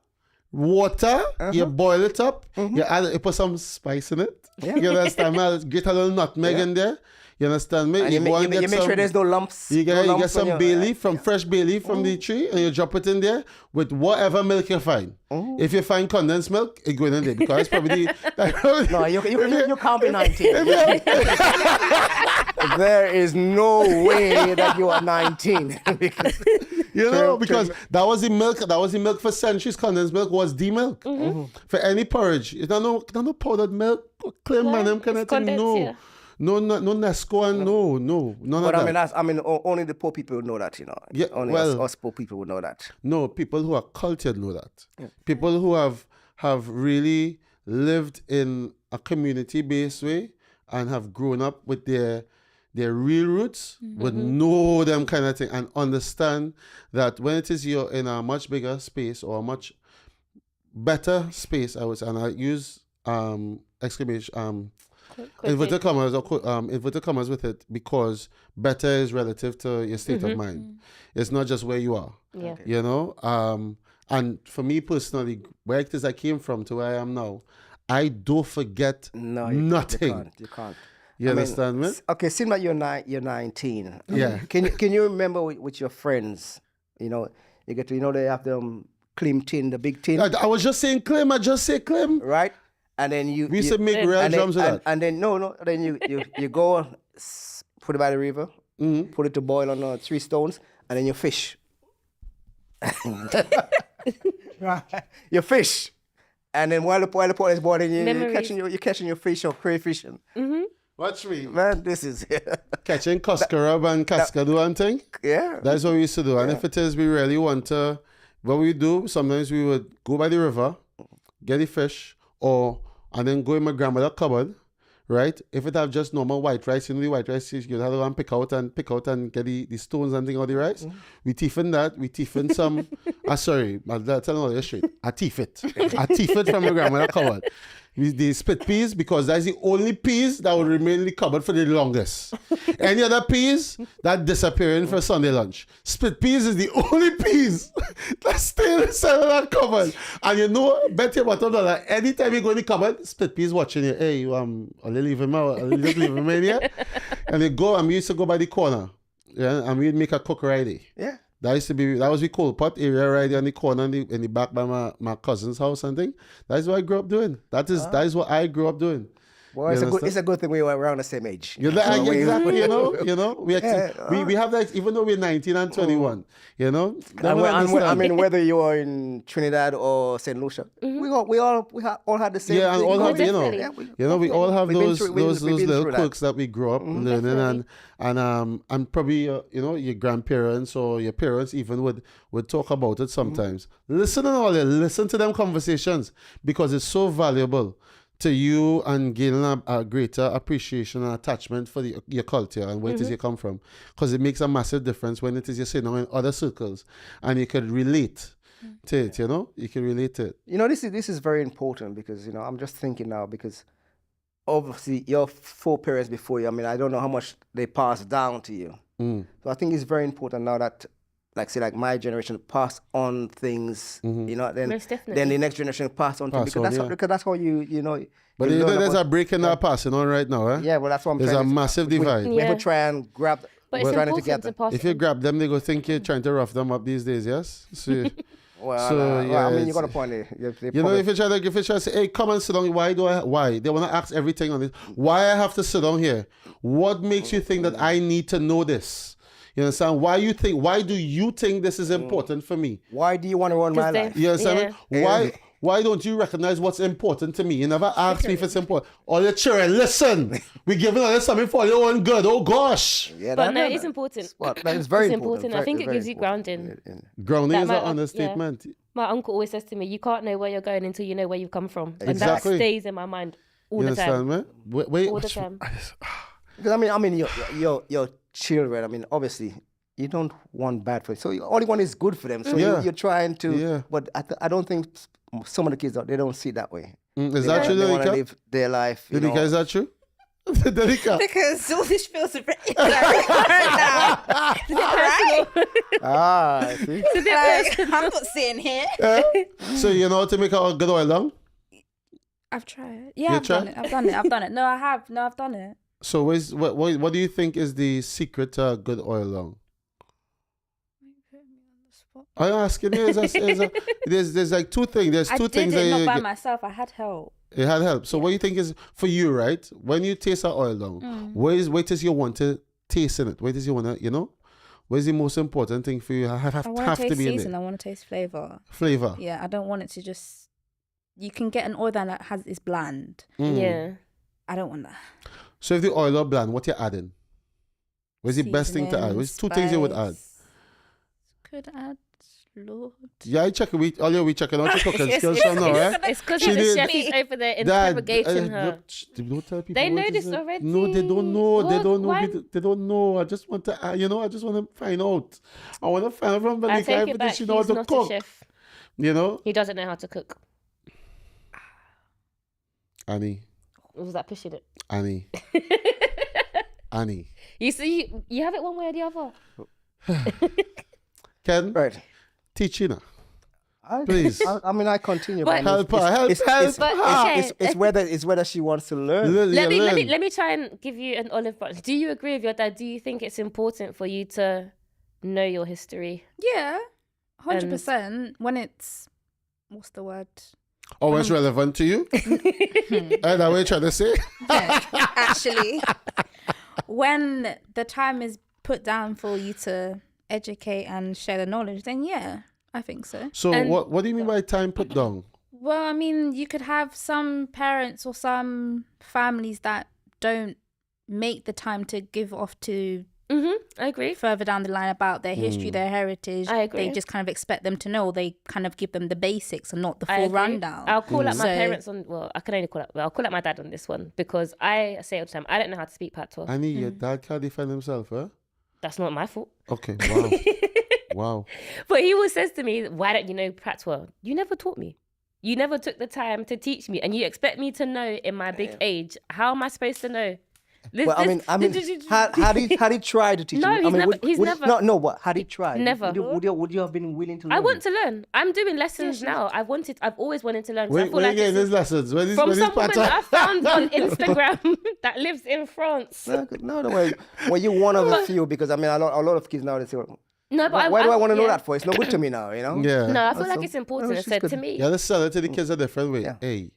water, you boil it up, you put some spice in it. You understand me? Get a little nutmeg in there. You understand me? And you make sure there's no lumps. You no get lumps on some your- bay leaf, fresh bay leaf from the tree, and you drop it in there with whatever milk you find. If you find condensed milk, it goes in there because it's probably the... No, you can't be 19. There is no way that you are 19. Because because that was the milk for centuries. Condensed milk was the milk for any porridge. You don't know powdered milk, clean man, them kind of it's thing. condensed, No. yeah. No Nesco and none But of that. only the poor people would know that, Yeah, Only well- us poor people would know that. No, people who are cultured know that. People who have really lived in a community-based way and have grown up with their real roots would know them kind of thing and understand that when it is you're in a much bigger space or a much better space, I would say, and I use inverted commas with it because better is relative to your state of mind. It's not just where you are. Yeah. You know? And for me personally, where it is I came from to where I am now, I don't forget nothing. You can't. You understand me? Okay, seems like you're 19. Yeah. Can you remember with your friends? You know, you get to they have the clim tin, the big tin, I was just saying Clem, I just say Clem. right? And then We used to make real drums with that. and then then you go put it by the river, put it to boil on 3 stones, and then you fish. You fish, and then while the pot is boiling, you're catching your fish or crayfish. Watch me. Man, this is Catching Coscarab and Cascadoo and thing. yeah. That's what we used to do. And if it is we really want to, what we do, sometimes we would go by the river, get the fish, and then go in my grandmother's cupboard, right? If it have just normal white rice, the white rice, you have to go and pick out and get the stones and thing of the rice. We teefing that. We teefing some, sorry, I'm telling you straight. I teef it from my grandmother's cupboard. The split peas, because that's the only peas that will remain in the cupboard for the longest. Any other peas, that disappearing for Sunday lunch. Split peas is the only peas that stay inside of that cupboard. And bet your bottom dollar, anytime you go in the cupboard, split peas watching you. Hey, I'll leave him out. I'll just leave him in here. And we used to go by the corner. Yeah, and we'd make a cook Friday. Yeah. That was the coal pot area right there on the corner in the back by my cousin's house and thing. That is what I grew up doing. That is what I grew up doing. Well, it's a good thing we were around the same age. Exactly, we have that even though we're 19 and 21, whether you are in Trinidad or St. Lucia, we all had the same. Yeah, and thing. all have Definitely. we all have We've been those through- we've been little through that. quirks that we grew up learning and probably your grandparents or your parents even would talk about it sometimes. Listen to them conversations because it's so valuable to you and gaining a greater appreciation and attachment for your culture and where it is you come from, because it makes a massive difference when it is you're sitting in other circles and you could relate to it. You can relate to it. This is very important because I'm just thinking now because obviously your 4 parents before you. I mean, I don't know how much they passed down to you. So I think it's very important now that like my generation pass on things, Most definitely. then the next generation pass on to because that's how you know. But you learn there's about- a break in that passing on right now, eh? Yeah, well, that's what I'm There's trying a to massive divide. We Yeah. will try and grab. But it's we're trying it important together. to pass If you on. grab them, they go think you're trying to rough them up these days, yes? So, Well, So, yeah, I mean, you it's- got a point there. You know, if you try to say, hey, come and sit down, why? They want to ask everything on it. Why I have to sit down here? What makes you think that I need to know this? You understand? Why do you think this is important for me? Why do you want to run my 'Cause they- life? You understand? Yeah. Why don't you recognize what's important to me? You never ask me if it's important. All your children, listen. We giving all this something for your own good. Oh gosh. Yeah, But no, it's important. Well, it's very It's important. important. I think it very gives you important. grounding. Grounding That is an might- understatement. My uncle always says to me, you can't know where you're going until you know where you've come from. And Exactly. that stays in my mind all You the time. understand, man? Wait, All the time. Because I mean, your children. I mean, obviously, you don't want bad for. So all you want is good for them. So Yeah. you're trying to. Yeah. But I don't think some of the kids they don't see it that way. Is that true, They want to Danika? live their life. You Danika, know. is that true? Danika. Because all this feels a bit right Ah, see. like, I'm not sitting here. So you know how to make a good oil long? I've tried. Yeah, You I've done tried? it. I've done it. No, I have. No, I've done it. So what do you think is the secret to a good oil long? I'm asking you. There's like two things. There's I two did things it that not you by get- myself. I had help. it had help. So what do you think is for you, right? When you taste an oil long, what is you want to taste in it? What is you want to, you know? What is the most important thing for you? Have I want have to to taste be in season. it. I want to taste flavor. Flavor. Yeah, I don't want it to just. You can get an oil that is bland. Yeah. I don't want that. So if the oil are bland, what you adding? What's the best thing to add? What's two things you would add? Spice. Could add Lord. Yeah, I check we checking out your cooking Yes, skills yes, now, yes. right? It's because She the did- chef is over there Dad, interrogating her. look, don't tell people. They what know is this it. already. No, they don't know. They What? don't know. Why? They don't know. I just want to, I just want to find out. I want to find out from I Danika take if it back. she He's know how to not a cook. chef. You know, He doesn't know how to cook. Annie, Was that pushing it? Annie, Annie. You see, you have it one way or the other. Ken, Right. teach you now. Please. I mean, I continue. But- Help her, help her. But okay, It's whether she wants to learn. let Learn. me try and give you an olive branch. Do you agree with your dad? Do you think it's important for you to know your history? Yeah, 100%. When it's what's the word? Oh, it's relevant to you? That what you trying to say? Actually, when the time is put down for you to educate and share the knowledge, then yeah, I think so. So And- what do you mean by time put down? Well, I mean, you could have some parents or some families that don't make the time to give off to I agree. further down the line about their history, their heritage. I agree. They just kind of expect them to know. They kind of give them the basics and not the I full agree. rundown. I'll call out my So- parents on. Well, I can only call out. Well, I'll call out my dad on this one because I say all the time I don't know how to speak patois. Annie, your dad can't defend himself, huh? That's not my fault. Okay, wow. Wow. But he always says to me, "Why don't you know patois? You never taught me. You never took the time to teach me, and you expect me to know in my big age. How am I supposed to know?" Well, I mean, had he tried to teach No, you? I he's mean, never- No, but had he tried? Never. Would you have been willing to learn? I want to learn. I'm doing lessons now. I've always wanted to learn. 'cause I Where feel you like getting it's these lessons? Where from these some woman pattern? that I found on Instagram that lives in France. No, don't worry. Well, you're one of the few because I mean, a lot of kids now they say, well, No, but why do I want to know yeah. that for? It's no good to me now, you know. Yeah. No, I feel like So- it's important. no, I said she's to good. me. You gotta sell it to the kids a different way. Yeah. Hey,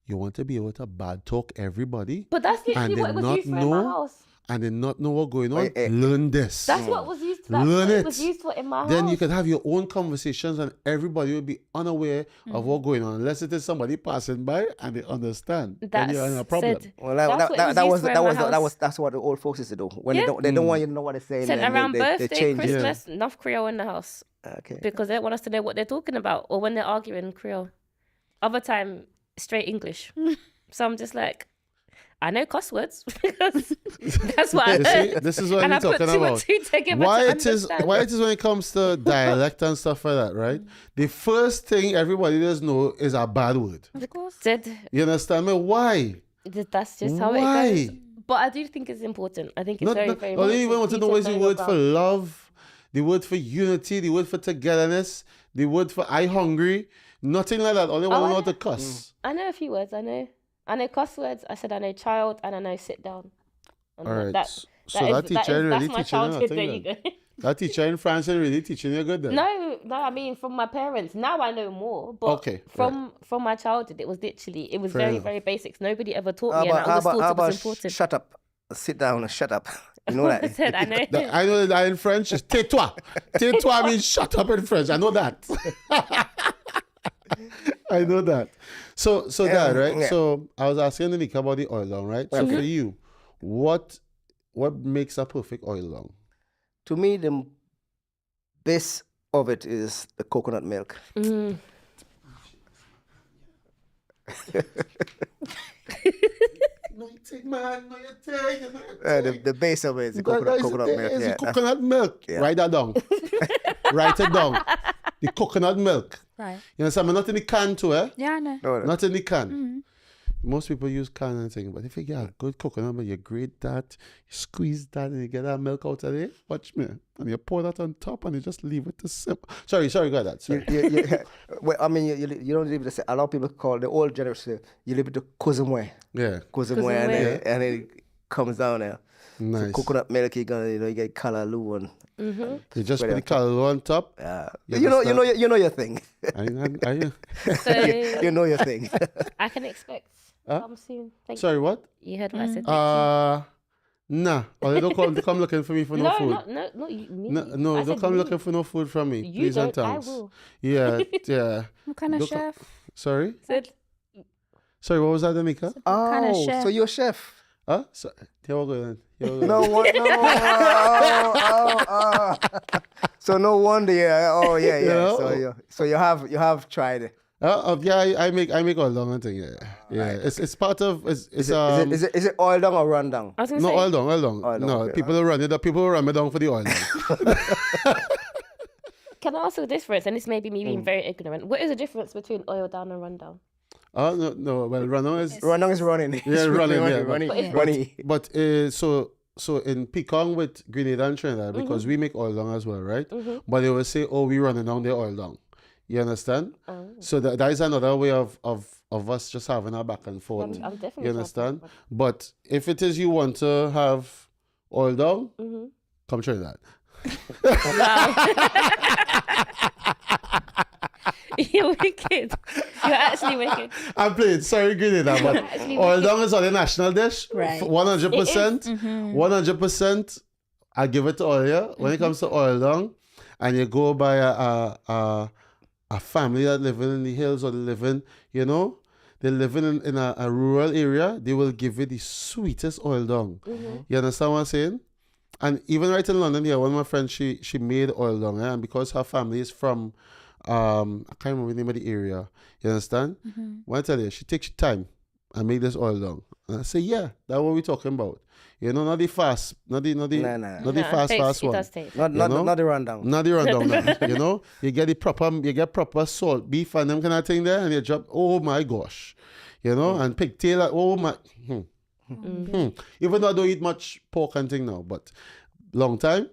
you want to be able to bad talk everybody But that's literally And what they it was not used for in my know? house. and then not know what's going on? eh. Learn this. That's what was used. That's Learn what it. it was used for in my house. Then you can have your own conversations and everybody will be unaware of what's going on unless it is somebody passing by and they understand. Then you're in a problem. said. Well, That's what it used for in my house. that's what the old folks used to do. When Yeah. they don't want you to know what they're saying. Said then around they birthday, change it. Christmas, enough Creole in the house Okay. because they don't want us to know what they're talking about or when they're arguing Creole. Other time, straight English. So I'm just like, I know cuss words because that's what I You see, heard. this is what And we're I put talking two and about. two together Why to it is understand. why it is when it comes to dialect and stuff like that, right? The first thing everybody does know is a bad word. Of course. Said, You understand me? Why? that's just how Why? it goes. But I do think it's important. I think it's very, very I important. don't even want to you know what's the your word for ground. love, the word for unity, the word for togetherness, the word for I hungry. Nothing like that. Only want to know how to cuss. I know a few words. I know cuss words. I said I know child and I know sit down. And All right. So that teacher really that's my teaching you childhood. There nothing you then. go. That teacher in France and really teaching you good then. No, I mean from my parents. Now I know more, but Okay, from my childhood, it was literally Fair very enough. very basics. Nobody ever taught me, and I always thought it was important. shut up, sit down and shut up. You know I that. said, I know. I know that in French is tais-toi. Tais-toi means shut up in French. I know that. I know that. So that, right? Yeah. So I was asking Danika about the oil long, right? So for you, what makes a perfect oil long? To me, the base of it is the coconut milk. Mm. No, you take man, no, you take. The base of it is the That coconut milk. is Yeah. coconut milk. Yeah. Write that down. Write it down. The coconut milk. Right. You know, so I'm not in the can too, eh? Yeah, I know. No, no. Not in the can. Most people use can and thing, but if you get a good coconut milk, you grate that, you squeeze that, and you get that milk out of it. Watch me, and you pour that on top, and you just leave it to simple. Sorry, got that. Sorry. Well, I mean, you don't leave it to, a lot of people call the old generation, you leave it to Kuzumwe. Yeah, Kuzumwe, and then it comes down there. nice. So coconut milk, you get callaloo and You just put the callaloo on top. you know your thing. I So You know your thing. I can expect come soon. Thank Sorry, what? you. heard what I said. Nah. Oh, they don't come looking for me for no No, food. not you, me. No, I don't said come me. looking for no food from me. You Please and don't, I thanks. will. Yeah, yeah. What kind of Look- chef? Sorry? Said Sorry, what was that, Danika? kind of Oh, chef? so you're a chef. Huh? So, here we go then. Here we go. No, what? No. So no wonder. Yeah. Oh, yeah. know? So you have tried it. Yeah, I make all long and thing. Yeah. It's part of it's Is it oil down or run down? I was gonna no say. oil down. Oil down, No, okay, people will run it. People will run me down for the oil down. Can I ask a difference? And this may be me being very ignorant. What is the difference between oil down and run down? Oh no. Well, run down is Run down is running. Yeah, It's running, yeah, running. but so in Pekong with Grenada and Trinidad, because we make oil down as well, right? But they will say, oh, we running down the oil down. You understand? So that is another way of us just having a back and forth. I'm definitely. You understand? But if it is you want to have oil down, come Trinidad. You're wicked. You're actually wicked. I'm playing. Sorry, Grenada, but Actually, oil down is on the national dish. Right. 100%. 100%. I give it to all you. When it comes to oil down, and you go by a family that living in the hills or they living, they're living in a rural area, they will give you the sweetest oil down. You understand what I'm saying? And even right in London here, one of my friends, she made oil down, and because her family is from I can't remember the name of the area. You understand? When I tell you, she takes time and make this oil down. And I say, yeah, that's what we're talking about. Not the fast, not the fast It one. does taste. Not the rundown. Not the rundown. No. You get proper salt beef and them kind of thing there, and you drop. Oh my gosh, and pigtail. Oh my. Even though I don't eat much pork and thing now, but long time.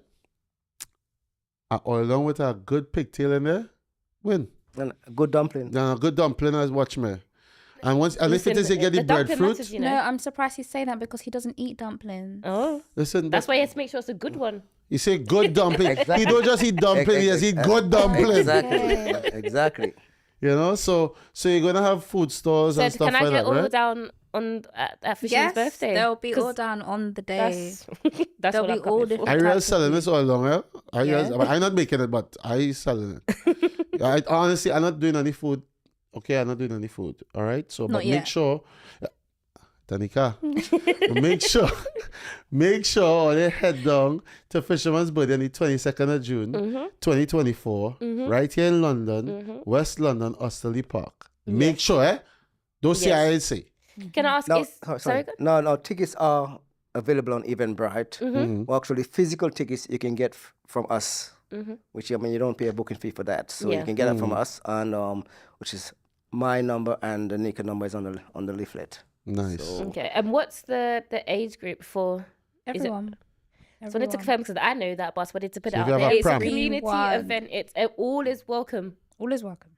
A oil down with a good pigtail in there, win. And a good dumpling. Then a good dumpling as watch me. And if it is you get the dumpling breadfruit. matters, No, I'm surprised he's saying that because he doesn't eat dumplings. Oh, Listen, that's why you have to make sure it's a good one. you say good dumpling. Exactly. He don't just eat dumpling, he eat good dumpling. Exactly. So you're gonna have food stores and So stuff can I like get that, all right? down on at Fisherman's Yes, birthday? they'll be 'Cause all down on the day. That's There'll what be I'm all coming for. different- I real types of selling food. this all long, I'm not making it, but I selling it. Honestly, I'm not doing any food. Okay, I'm not doing any food. All right. So, Not but yet. make sure, Danika, make sure they head down to Fisherman's birthday on the 22nd of June, 2024, right here in London, West London, Osterley Park. Make sure, Don't say Yes. I say. Can I ask? No, Sorry. No, tickets are available on Eventbrite. Well, actually, physical tickets you can get from us, which I mean you don't pay a booking fee for that, so Yeah. you can get that from us, and which is my number and the Danika number is on the leaflet. Nice. So- Okay. And what's the age group for? Everyone. So I need to confirm because I know that, but I wanted to put it So if out you have there. a It's a pram. community Everyone. event. It's all is welcome. All is welcome.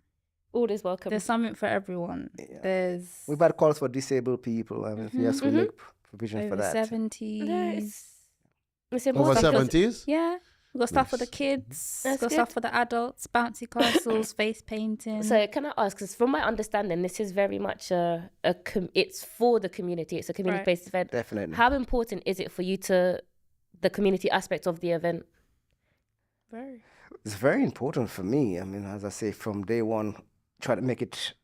All is welcome. There's something for everyone. There's We've had calls for disabled people. I mean, yes, we make provision for over that. 70s. No, it's It's Over important. 70s? Yeah. We've got stuff for the kids. That's Got good. stuff for the adults. Bouncy castles, face painting. So can I ask, because from my understanding, this is very much it's for the community. It's a community-based event. Definitely. How important is it for you to the community aspect of the event? Very. It's very important for me. I mean, as I say, from day one, try to make it.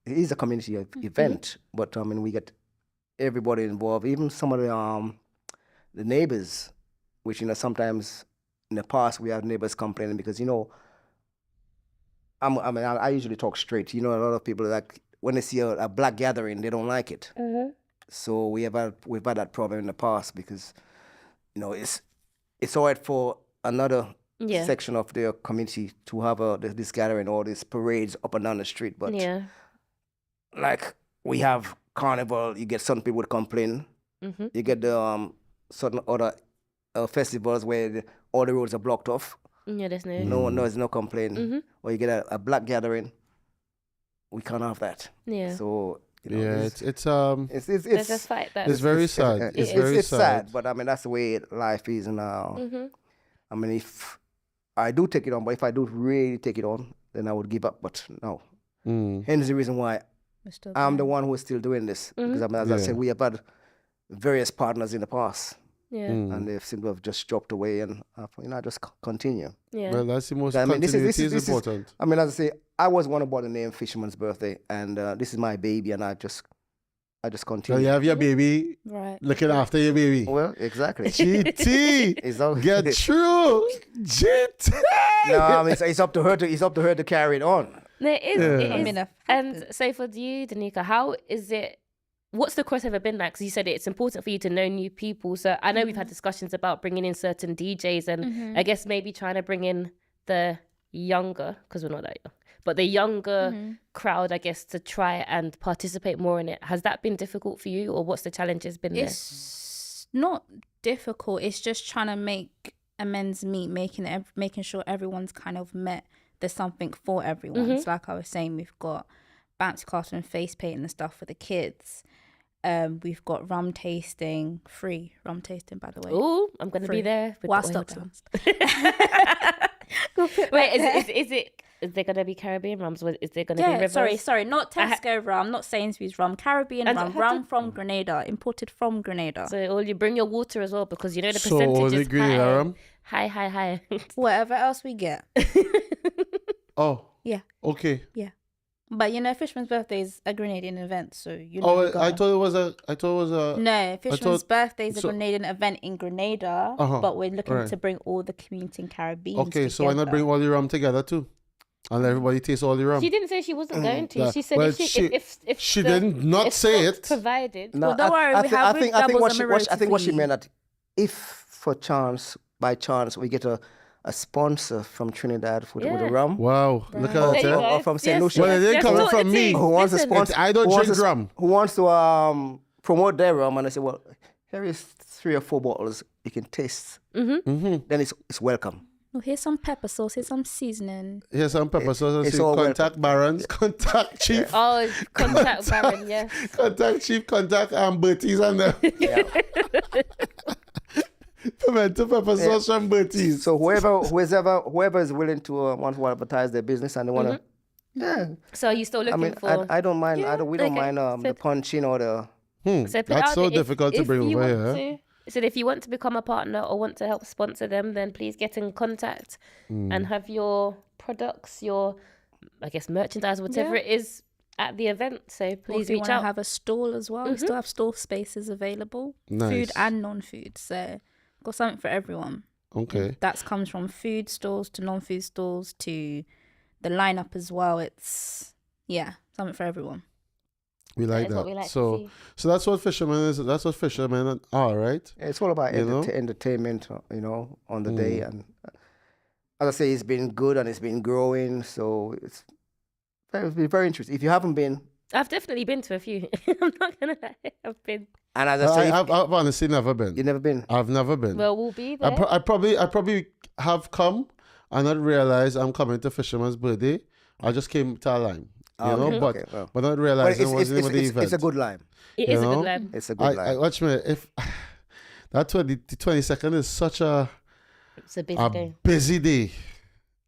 It is a community event, but I mean, we get everybody involved, even some of the neighbors, which sometimes in the past we have neighbors complaining because I usually talk straight. A lot of people like when they see a black gathering, they don't like it. So we've had that problem in the past because it's all right for another section of their community to have this gathering or these parades up and down the street, but like we have carnival, you get some people would complain. You get the certain other festivals where all the roads are blocked off. Yeah, there's no complaint. Or you get a black gathering, we can't have that. Yeah. So it's there's a fight that it's very sad. It's very sad, but I mean that's the way life is now. I mean, if I do take it on, but if I do really take it on, then I would give up. But no, hence the reason why I'm the one who is still doing this. Because I mean, as I said, we have had various partners in the past. Yeah. And they seem to have just dropped away, and I just continue. Yeah. Well, that's the most I mean, continuity is important. I mean, as I say, I was one about the name Fisherman's Birthday, and this is my baby, and I just continue. Well, you have your baby looking after your baby. Well, exactly. GT, It's all get through. GT. No, I mean, it's up to her to carry it on. No, it is. Yeah. It is. I mean, And so for you, Danika, how is it? What's the crossover been like? Because you said it's important for you to know new people. So I know we've had discussions about bringing in certain DJs and I guess maybe trying to bring in the younger, because we're not that young, but the younger crowd, I guess, to try and participate more in it. Has that been difficult for you, or what's the challenges been It's not difficult. It's just trying to make amends meet, making sure everyone's kind of met. There's something for everyone. So like I was saying, we've got bouncy castle and face painting and stuff for the kids. We've got free rum tasting, by the way. Oh, I'm going to be there. With Whilst the oil up down. to Wait, is there going to be Caribbean rums? Or is there going to be rivers? sorry, not Tesco rum, not Sainsbury's rum, Caribbean rum from Grenada, imported from Grenada. So you bring your water as well, because the So percentage only is Grenada rum? high. Whatever else we get. Oh. Yeah. Okay. Yeah. But Fisherman's Birthday is a Grenadian event, so I thought it was a. No, Fisherman's Birthday is a so- Grenadian event in Grenada, but we're looking to bring all the community in Caribbean. Okay, so why not bring all the rum together too, and let everybody taste all the rum? She didn't say she wasn't going to. Yeah. She said Well, if she did not say it. Provided. No, Well, don't worry, we have I think what she meant that if by chance we get a sponsor from Trinidad with the rum. Wow, look There at you that. go. Or from St. Yes, Lucia. Well, it didn't yes, come yes, from me. Who wants to Listen, sponsor? I don't drink rum. Who wants to promote their rum? And I say, well, here is 3 or 4 bottles you can taste. Then it's welcome. Oh, here's some pepper sauce, here's some seasoning. Here's some pepper sauce. it's Say all contact barons, contact chief, Oh, contact Baron, yeah. contact chief, contact Bertie's and them. Pimento pepper sauce from Bertie's. So whoever is willing to want to advertise their business and they want to, So are you still I looking mean, for? I don't mind. We don't okay. mind the punching or the. So put That's out so there difficult to if bring you over want here. So if you want to become a partner or want to help sponsor them, then please get in contact and have your products, your, I guess, merchandise, whatever it is at the event. So Or please if you reach want to out. have a stall as well, we still have stall spaces available, food Nice. and non-food. So got something for everyone. Okay. That comes from food stalls to non-food stalls to the lineup as well. It's something for everyone. We like That is that. what we like to so see. so that's what Fisherman is. That's what Fisherman are, right? It's all about You know? entertainment, on the day. And as I say, it's been good and it's been growing. So it's been very interesting. If you haven't been, I've definitely been to a few. I'm not gonna lie, I've been. and as I say, I've honestly never been. you've never been. I've never been. Well, we'll be there. I probably have come and not realize I'm coming to Fisherman's birthday. I just came to a line, Okay, well. but not But realizing it wasn't even the event. it's a good line. It is a you good know? lab. It's a good line. Watch me. If that 22nd is such a It's a busy day. busy day.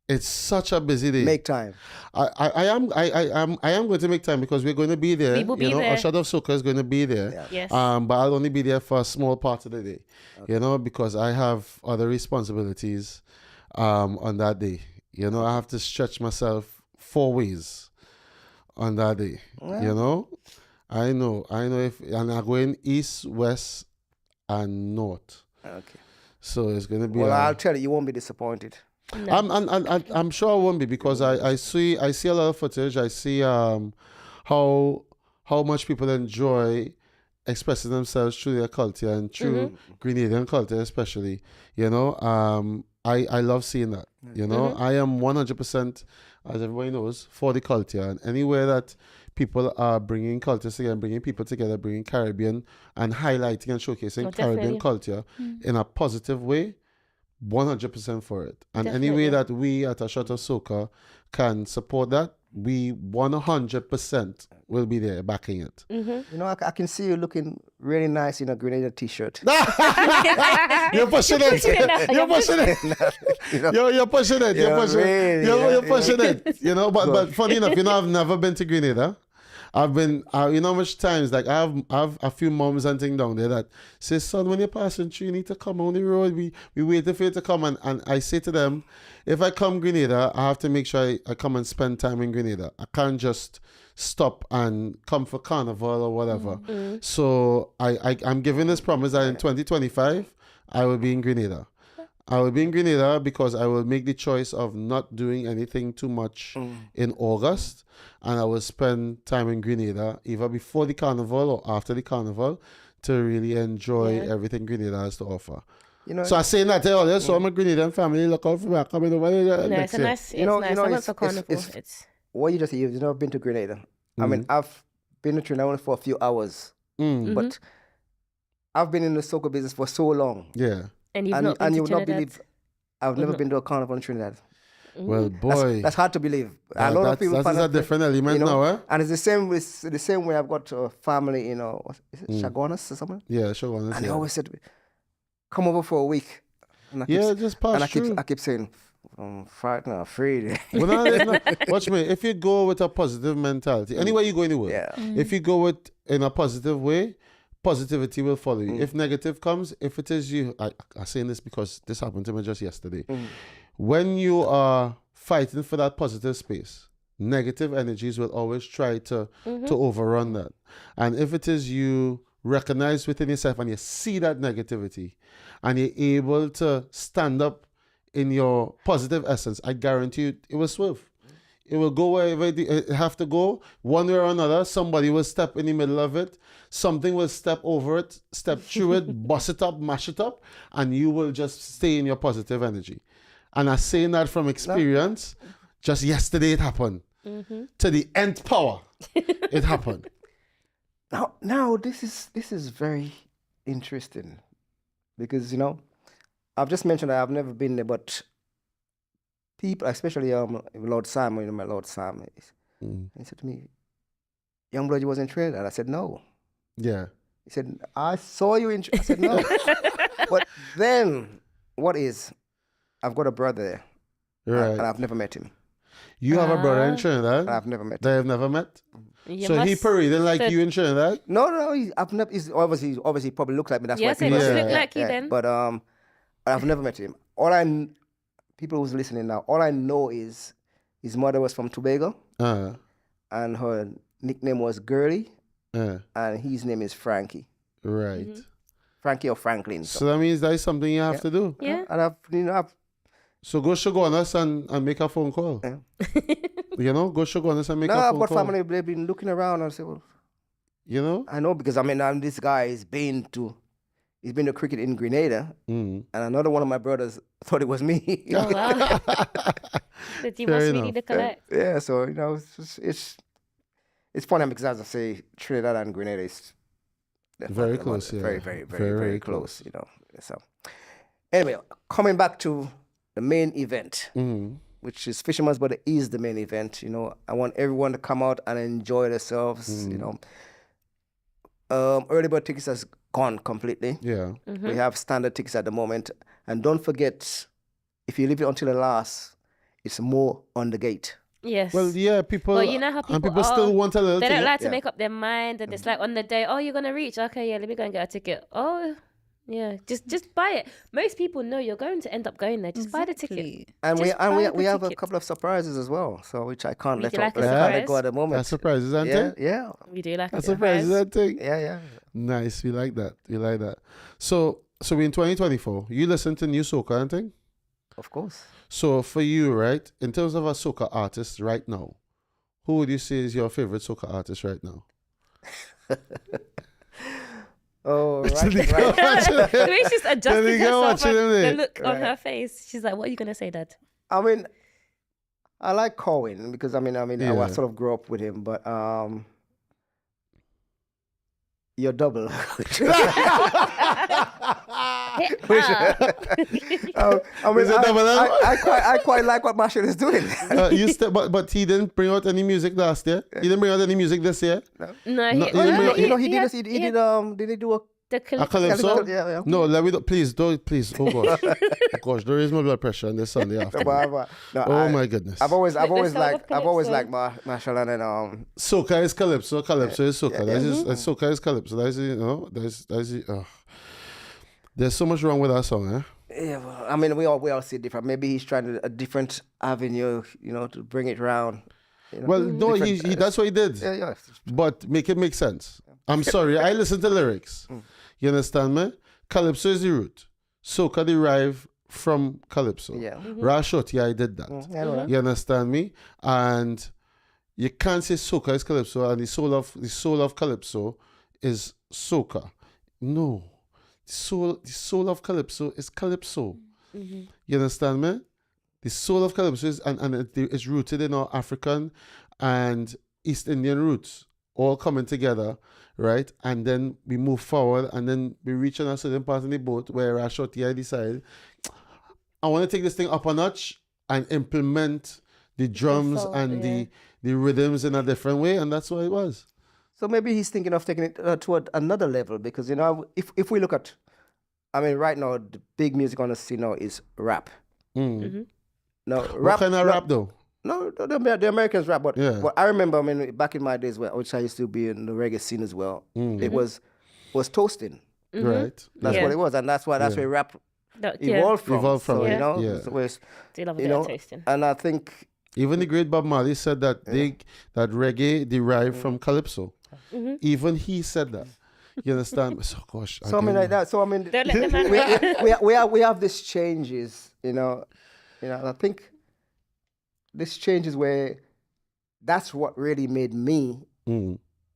It's such a busy day. Make time. I am going to make time because we're going to be there. We will be there. Our Shot of Soca is going to be there. Yeah. Yes. But I'll only be there for a small part of the day. Because I have other responsibilities on that day. I have to stretch myself 4 ways on that day. Yeah. I know and I'm going east, west, and north. Okay. So it's going to be. Well, I'll tell you won't be disappointed. No. I'm sure I won't be because I see a lot of footage. I see how much people enjoy expressing themselves through their culture and through Grenadian culture especially. I love seeing that. I am 100%, as everybody knows, for the culture, and anywhere that people are bringing cultures together, bringing people together, bringing Caribbean and highlighting and showcasing Caribbean culture in a positive way, 100% for it. And any way that we at A Shot of Soca can support that, we 100% will be there backing it. I can see you looking really nice in a Grenada t-shirt. You're pushing it. You're pushing it. You're pushing it. You're pushing it. You're pushing it. But funny enough, I've never been to Grenada. I've been, how much times, like I have a few moms and things down there that say, son, when you're passing through, you need to come on the road. We waiting for you to come. And I say to them, if I come Grenada, I have to make sure I come and spend time in Grenada. I can't just stop and come for carnival or whatever. So I'm giving this promise that in 2025, I will be in Grenada. I will be in Grenada because I will make the choice of not doing anything too much in August. And I will spend time in Grenada either before the carnival or after the carnival to really enjoy everything Grenada has to offer. So I say that earlier, so I'm a Grenadian family, look out for me, coming over there next year. Nice. I went for carnival. What you just said, you've never been to Grenada. I mean, I've been to Trinidad only for a few hours, but I've been in the soca business for so long. Yeah. And you've not been to would not Trinidad? believe I've never been to a carnival in Trinidad. Well, boy. That's hard to believe. A lot of people that's a different element now, eh? And it's the same way I've got a family, is it Chaguanas or something? Yeah, Chaguanas. And they always said, come over for a week. And just pass through. I keep saying, I'm frightened, I'm afraid. Watch me. If you go with a positive mentality, anywhere you go in the world, if you go in a positive way, positivity will follow you. If negative comes, if it is you, I'm saying this because this happened to me just yesterday. When you are fighting for that positive space, negative energies will always try to overrun that. And if it is you recognize within yourself and you see that negativity and you're able to stand up in your positive essence, I guarantee you it will swerve. It will go wherever it have to go. One way or another, somebody will step in the middle of it. Something will step over it, step through it, bust it up, mash it up, and you will just stay in your positive energy. And I'm saying that from experience. Just yesterday it happened. To the nth power, it happened. Now this is very interesting because I've just mentioned that I've never been there, but people, especially Lord Sam, my Lord Sam, he said to me, "Youngblood, you was in Trinidad?" I said, "No." Yeah. He said, "I saw you in." I said, "No." But then, I've got a brother there, right? And I've never met him. You have a brother in Trinidad? I've never met him. They have never met? So he paraded like you in Trinidad? No, I've never. He's obviously probably looks like me. That's why. Yes, he must look like you then. But I've never met him. People who's listening now, all I know is his mother was from Tobago, and her nickname was Girlie, and his name is Frankie. Right. Frankie or Franklin. So that means that is something you have to do. Yeah. And I've So go Shogunas and make a phone call. Go Shogunas and make a phone call. No, but family, they've been looking around and say, well, I know because this guy he's been to cricket in Grenada, and another one of my brothers thought it was me. Oh, wow. That you must really look alike. Yeah, so it's funny because as I say, Trinidad and Grenada is very close. Yeah. Very, very, very, very close. So anyway, coming back to the main event, which is Fisherman's Birthday is the main event. I want everyone to come out and enjoy themselves. Early bird tickets gone completely. Yeah. We have standard tickets at the moment. And don't forget, if you leave it until the last, it's more on the gate. Yes. Well, yeah, people. Well, you know how and people still want a little they don't ticket. like to make up their mind, and it's like on the day, oh, you're gonna reach. Okay, yeah, let me go and get a ticket. Oh, yeah, just buy it. Most people know you're going to end up going there. Just buy the ticket. Exactly. And Just buy we the have a ticket. couple of surprises as well, so which I can't Would let you like a let go surprise? at the moment. That's surprises, aren't Yeah, they? yeah, We do like a That's surprises, surprise. that thing. yeah. Nice. We like that. We like that. So we're in 2024. You listen to new soca, aren't you? Of course. So for you, right, in terms of a soca artist right now, who would you say is your favorite soca artist right now? Oh, right. The way she's adjusting Danika herself, watching and them the there. look on her face. She's like, "What are you gonna say, Dad?" I mean, I like Cohen because I Yeah. I sort of grew up with him, but your double. Is it double M? I quite like what Marshall is doing. But he didn't bring out any music last year. He didn't bring out any music this year. No, No, he, you know, He did did he do a the A calypso. calypso? Yeah. No, let me please don't please. Oh gosh, oh gosh, there is my blood pressure on this Sunday afternoon. No, Oh my goodness. I've always song of liked Calypso. Marshall and then Soca is calypso. Calypso is soca. Yeah. Soca is calypso. There's so much wrong with that song, eh? yeah. Well, I mean we all see it different. Maybe he's trying a different avenue, to bring it round. Well, no, he that's what he did. Yeah. But make it make sense. I'm sorry, I listen to lyrics. You understand me? Calypso is the root. Soca derived from calypso. Yeah. Rashoti, I did that. I know that. You understand me? And you can't say soca is calypso and the soul of calypso is soca. No. The soul of calypso is calypso. You understand me? The soul of calypso is it's rooted in our African and East Indian roots, all coming together, right? And then we move forward, and then we reach on a certain part in the boat where Rashoti I decided, I want to take this thing up a notch and implement the drums soul, and yeah. the rhythms in a different way, and that's what it was. So maybe he's thinking of taking it toward another level because if we look at, right now the big music on the scene now is rap. No, What kind of rap though? No, the Americans rap, but Yeah. I remember, back in my days, which I used to be in the reggae scene as well, it was toasting. Right? That's Yeah. what it was, and that's where rap evolved from. Evolved from, So, yeah. Yeah. so it's, Do love a you bit know, of toasting. and I think Even the great Bob Marley said that that reggae derived from calypso. Even he said that. You understand? So gosh. so. I mean, like that. So I mean, Don't let the man rap. we have these changes. I think this changes where that's what really made me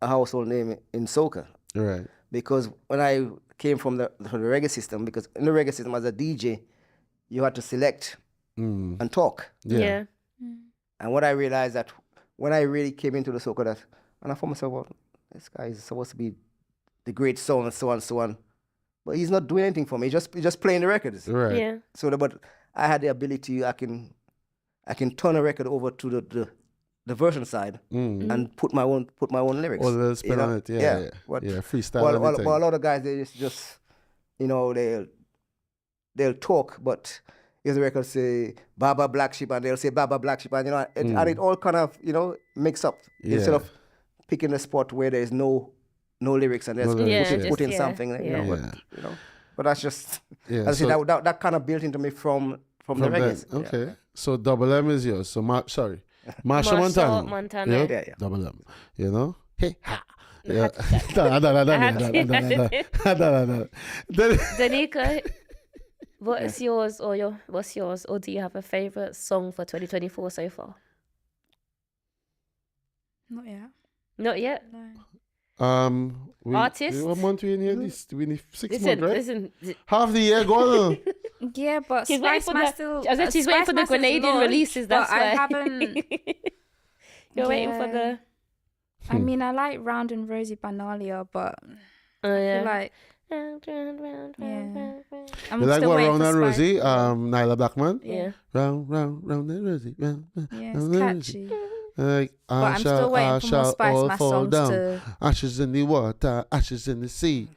a household name in soca. Right. Because when I came from the reggae system, because in the reggae system as a DJ, you had to select and talk. Yeah. And what I realized that when I really came into the soca, and I thought myself, well, this guy is supposed to be the great soul and so on and so on, but he's not doing anything for me. He's just playing the records. Right. Yeah. But I had the ability. I can turn a record over to the version side and put my own lyrics. Or a little spin on it. Yeah. But, Freestyle. Well, anything. a lot of guys they just they'll talk, but if the record say Baba Black Sheep and they'll say Baba Black Sheep and and it all kind of mix up instead of picking a spot where there's no lyrics and just lyrics, put in yeah. something, But that's just Yeah, I that kind of built into me from the From reggae. then, okay. So Double M is yours. So Marshall Marshall Montano. Montano. Yeah. Double M. You know? Hey ha. Yeah. I had to- Danika, what's yours or do you have a favorite song for 2024 so far? Not yet. Not yet. No. Artist? What month we in here? We need 6 months, right? Listen. Half the year gone. Yeah, but She's waiting Spice for Man the- still. I said she's waiting Spice for the Man still Grenadian launched, releases. That's but why. I haven't. You're waiting for the. I mean, I like Round and Rosie Banalia, but Oh I yeah. feel like Round, round, Yeah. I'm You like still what waiting Round for and Spice. Rosie? Nyla Blackman? Yeah. Round and Rosie. Round, Yeah, round it's and Rosie. catchy. Like, But I'm still waiting for more Spice all Mass fall songs down. to. Ashes in the water, ashes in the sea.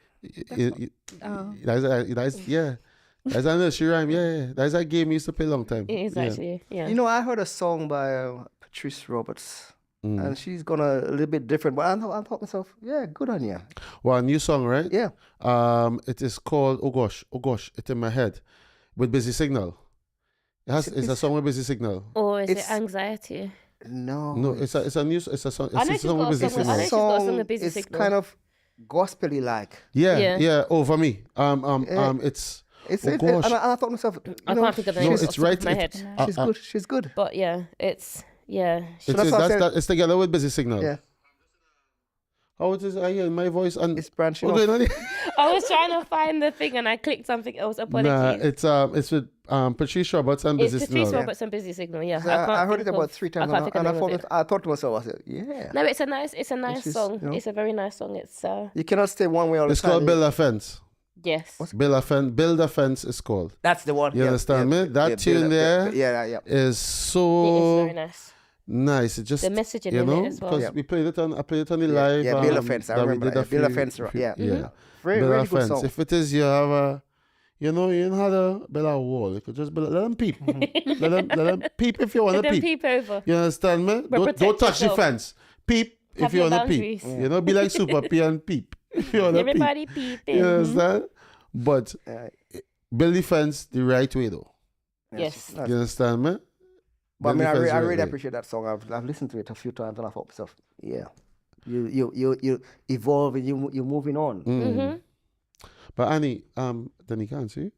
That's a nursery rhyme. Yeah. That's a game we used to play a long time. It is actually, yeah. You know, I heard a song by Patrice Roberts, and she's gone a little bit different. But I thought to myself, yeah, good on you. Well, a new song, right? Yeah. It is called Oh Gosh, it's in my head, with Busy Signal. It's a song with Busy Signal. Or is it It's- anxiety? No, It's a song. I know It's she's a song got with a Busy song with- I know Signal. she's got a song with Busy it's Signal. kind of gospel-y like. Yeah. Over me. It's And gosh. I thought to myself, I can't think of the no, name it's off the top right. of my head. she's good. She's good. But yeah, it's It's that's what I said. it's together with Busy Signal. Yeah, How it is? I hear my voice and it's branching what's off. going on? I was trying to find the thing and I clicked something else. Nah, Apologies. it's with Patrice Roberts and It's Busy Patrice Signal. Roberts and Busy Signal. Yeah, So I heard it think about of- 3 times, I can't think of and the name of it. I thought to myself, I said, yeah. No, it's a nice is, song. you know. It's a very nice song. It's You cannot stay one way all the It's time. called Build a Fence. yes. Build a Fence is called. That's the one. You understand me? That tune there Yeah. is It is so very nice. nice. It just The messaging you in know it as well. because Yeah. we played it on I played it on the live. Yeah, Build a Fence. I that we remember did that. Build a Fence. Yeah. Very, Build very a good fence. song. If it is you have a, you know how to build a wall. You could just build. Let them peep. let them peep if you want Let to them peep. peep over. You understand me? But Don't protect touch the yourself. fence. Peep if Have you your want to peep. boundaries. You know, be like Super P and peep if you want to peep. Everybody peeping. You understand? But Yeah. build the fence the right way though. Yes. Nice. You understand me? But I Build mean, the I fence the right really way. appreciate that song. I've listened to it a few times, and I thought to myself, yeah, you evolve and you're moving on. Mm-hmm. But Annie, Danika, answer you.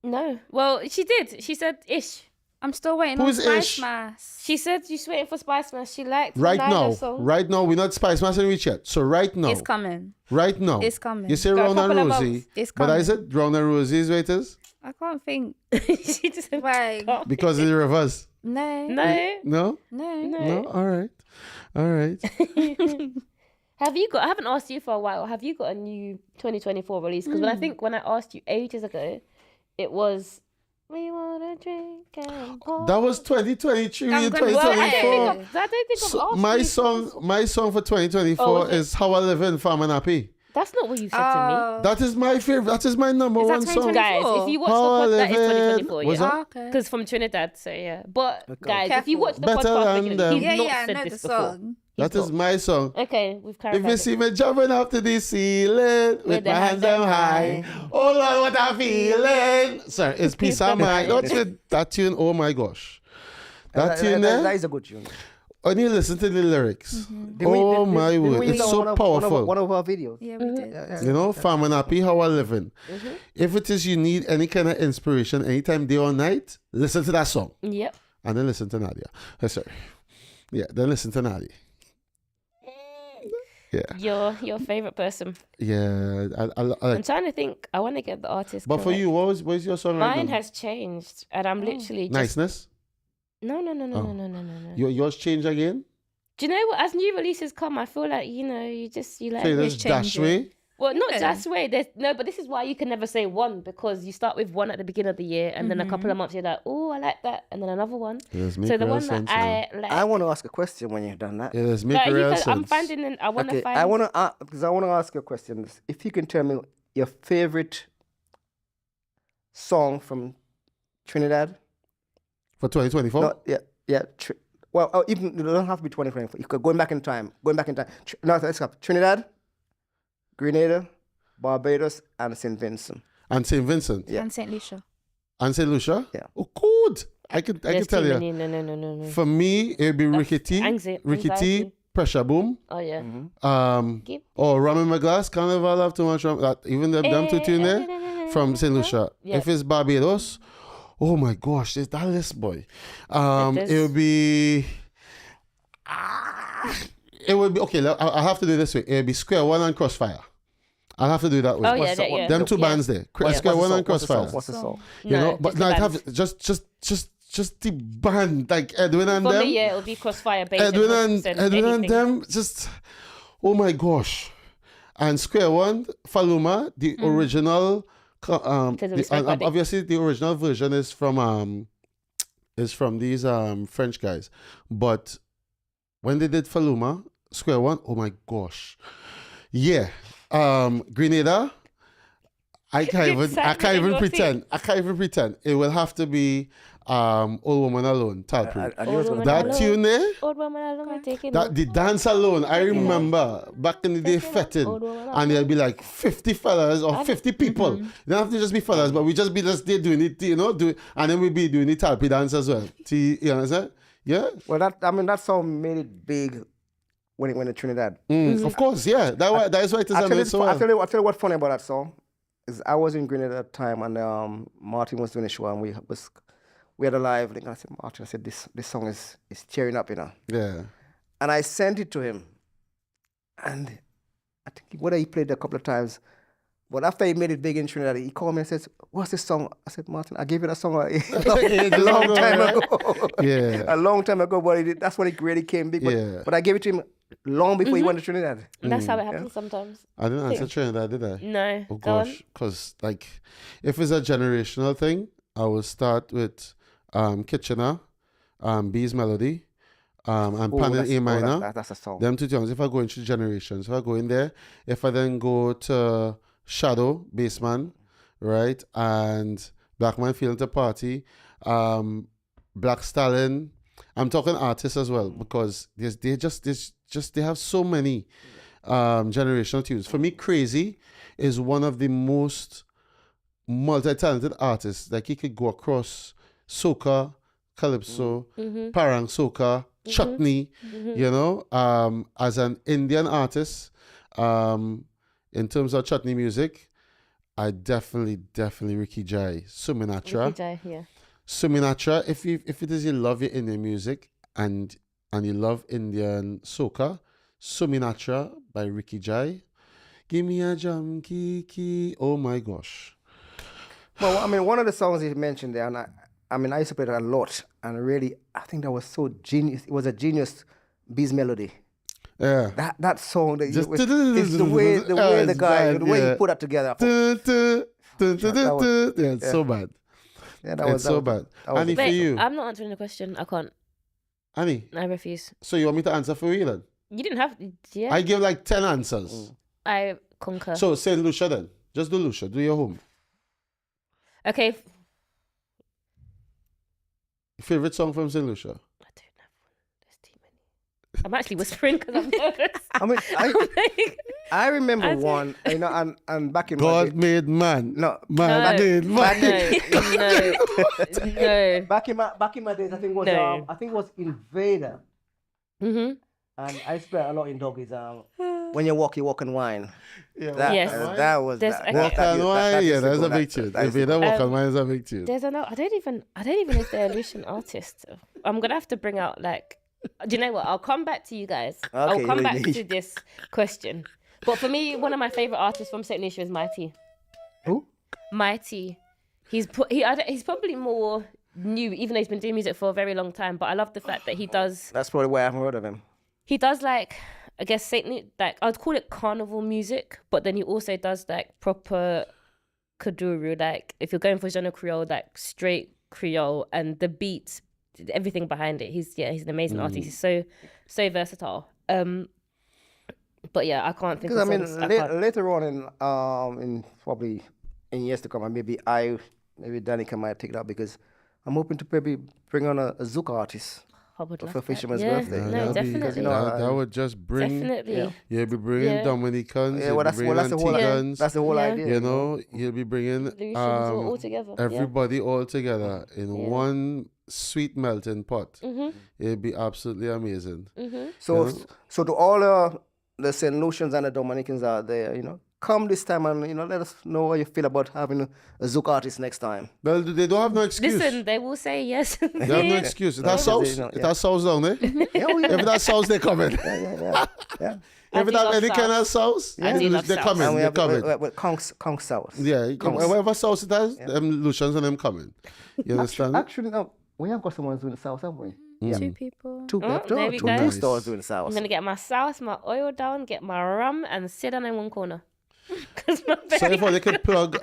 No. Well, she did. She said ish. I'm still waiting Who's on Spice Ish? Mass. She said she's waiting for Spice Man. She liked Right Nyla's now, song. right now, we're not Spice Master reach yet. So right now, It's coming. right now, It's coming. You say Got a Round and couple of Rosie, months. It's but I coming. said Round and Rosie's waiters I can't think. She just said, Why? because it's the reverse. No. no. No, No. no. All right. Have you got? I haven't asked you for a while. Have you got a new 2024 release? Because when I asked you ages ago, it was we wanna drink and party. That was 2023 I'm and gonna- Well, I 2024. don't think So I've asked my you. song for 2024 Oh, is it? is How I Live in Farm and Happy. That's not what you said to That is my favorite. That is my number Is that one song. 2024? me. Guys, if you watch How I the pod, that is live in- 2024, was yeah. that? Okay. Because from Trinidad, so yeah. But guys, if Careful. you watch the Better podcast than regularly, them. he's Yeah, not I said know this the before. song. That is my song. Okay, we've If clarified. you see me jumping up to the ceiling with the my hands them high, oh Lord, what I'm feeling. Sorry, it's peace of mind. What's with that tune? Oh my gosh. That tune that there, is a good tune. when you listen to the lyrics, Did oh we- my did word, we it's use so one of- powerful. One of our videos. Yeah, we did. You know, Farm and Happy, How I Living. If it is you need any kind of inspiration, anytime, day or night, listen to that song. Yep. And then listen to Nadia. Sorry. Yeah, then listen to Nadia. Yeah. Your favorite person. Yeah. I I'm like. trying to think. I want to get the artist. But for correct. you, what was your song right Mine now? has changed, and I'm literally just Niceness? no. Oh. No. Yours change again? Do you know what? As new releases come, I feel like you like. Say this Dash change Way. Well, not Yeah. just way. There's no, but this is why you can never say one because you start with one at the beginning of the year, and then a couple of months you're like, oh, I like that, and then another one. Yes, So the one that I like. I want to ask a question when you've done that. Yes, make Like, you real can, sense. I'm finding. I want to Okay, find. I want to because I want to ask you a question. If you can tell me your favorite song from Trinidad. For 2024? No, yeah. Well, even it doesn't have to be 2024. You could going back in time. No, let's go. Trinidad, Grenada, Barbados, and St. Vincent. And St. Vincent? Yeah. And St. Lucia. And St. Lucia? Yeah. Oh, good. I can There's tell too you. many. No. For me, it would be Rickety, anxiety. Pressure Boom, Oh yeah. Give- or Rum in my Glass, Carnival have too much rum. Even them two tune there from St. Lucia. Yeah. If it's Barbados, oh my gosh, there's that list, boy. It It would be. It would be okay. I have to do it this way. It would be Square One and Crossfire. I'll have to do that way. Oh yeah, yeah. Them two bands there. Square One and Crossfire. What's the song? You know, but just now the it band. have just the band like Edwin and For them. me, yeah, it'll be Crossfire based. Edwin and them just oh my gosh. And Square One, Faluma, the original Because it was and Fred obviously the original version is from these French guys. But when they did Faluma, Square One, oh my gosh. Yeah. Grenada, I can't even Excitement in your pretend. I can't even pretend. It will have to be Old Woman Alone, Talproof. I knew it was gonna That come. tune there, Old woman alone, taking that the dance alone, I remember back in the day fetting, and there'll be like 50 fellas or 50 people. They don't have to just be fellas, but we just be just there doing it, and then we be doing the Talpi dance as well. See, you understand? Yeah. Well, that song made it big when it went to Trinidad. Of course, yeah. That is why it is I amazing. So I tell you what's funny about that song is I was in Grenada at that time, and Martin was doing a show, and we had a live link. And I said, Martin, this song is tearing up, yeah. And I sent it to him, and I think whether he played it a couple of times, but after he made it big in Trinidad, he called me and says, "What's this song?" I said, "Martin, I gave you that song a long time ago." Yeah. A long time ago, but that's when it really came big. But, Yeah. but I gave it to him long before he went to Trinidad. That's how it happens sometimes. I didn't answer Trinidad, did I? No. Oh Go on. gosh, because like, if it's a generational thing, I will start with Kitchener, B's Melody, and Pan in A minor. That's a song. Them two songs. If I go into generations, if I go in there, if I then go to Shadow, Bassman, right, and Black Man Feeling to Party, Black Stallion. I'm talking artists as well because they have so many generational tunes. For me, Crazy is one of the most multi-talented artists. Like he could go across soca, calypso, parang soca, chutney, as an Indian artist. In terms of chutney music, I definitely Ricky Jai, Suminatra. Ricky Jai, yeah. Suminatra, if it is you love your Indian music and you love Indian soca, Suminatra by Ricky Jai. Give me a jam kiki. Oh my gosh. Well, I mean, one of the songs he mentioned there, and I used to play that a lot, and really, I think that was so genius. It was a genius B's melody. Yeah. That song, it's Just the way the guy, the way yeah. he put that together. Yeah, it's so bad. Yeah, It's so bad. Annie, for Wait, you. I'm not answering the question. I can't. Annie, I refuse. so you want me to answer for you then? You didn't have. Yeah. I give like 10 answers. I concur. So say Lucia then. Just do Lucia. Do your home. Okay. Favorite song from St. Lucia? I don't have one. There's too many. I'm actually whispering because I'm nervous. I mean, I remember one, and back in my God day, made man. no, Man made man. No. back in my days, I think it was Invader, Mm-hmm. and I spent a lot in doggies. When you walk and wine. Yeah, Yes. That was There's- that. okay. Walk and wine. Yeah, that's a big tune. tune. If you don't walk and wine, is a big tune. There's another. I don't even know if they're a Lucian artist. I'm gonna have to bring out like. Do you know what? I'll come back to you guys. I'll Okay, come back really. to this question. But for me, one of my favorite artists from St. Lucia is Mighty. Who? Mighty. He's probably more new, even though he's been doing music for a very long time. But I love the fact that he does. That's probably why I haven't heard of him. He does like, I guess like I'd call it carnival music, but then he also does like proper Kuduru, like if you're going for genre Creole, like straight Creole, and the beats, everything behind it. He's an amazing artist. He's so versatile. But yeah, I can't think Because of I mean, songs. later on in probably in years to come, and maybe Danika might take it up because I'm hoping to maybe bring on a Zouk artist I would love for that. Fisherman's Yeah, birthday. No, that'd be- definitely. that would just bring. Definitely. You'll be bringing Yeah. Dominicans. Yeah, You'll well, be that's bringing the whole Antiguans. that's the whole Yeah. idea. You know, you'll be bringing Lucians all together. everybody all together in Yeah. one sweet melting pot. Mhm. It'd be absolutely amazing. Mhm. So, Yeah. so to all the St. Lucians and the Dominicans out there, come this time and let us know how you feel about having a Zouk artist next time. Well, they don't have no excuse. Listen, they will say yes. They have no excuse. It has Yeah, sauce. they- It has sauce down there. Yeah, oh, yeah. If it has sauce, they coming. yeah. I If it do has love any kind of sauce, I do love they're sauce. coming. And we They're have coming. with conch sauce. Yeah, Conch. whatever sauce it has, them Lucians and them coming. You understand? Actually, no, we have got someone doing the sauce, haven't we? Two people. Two, Oh, two, there we two, go. two stores doing the sauce. I'm gonna get my sauce, my oil down, get my rum, and sit down in one corner. 'Cause my So belly- if only could plug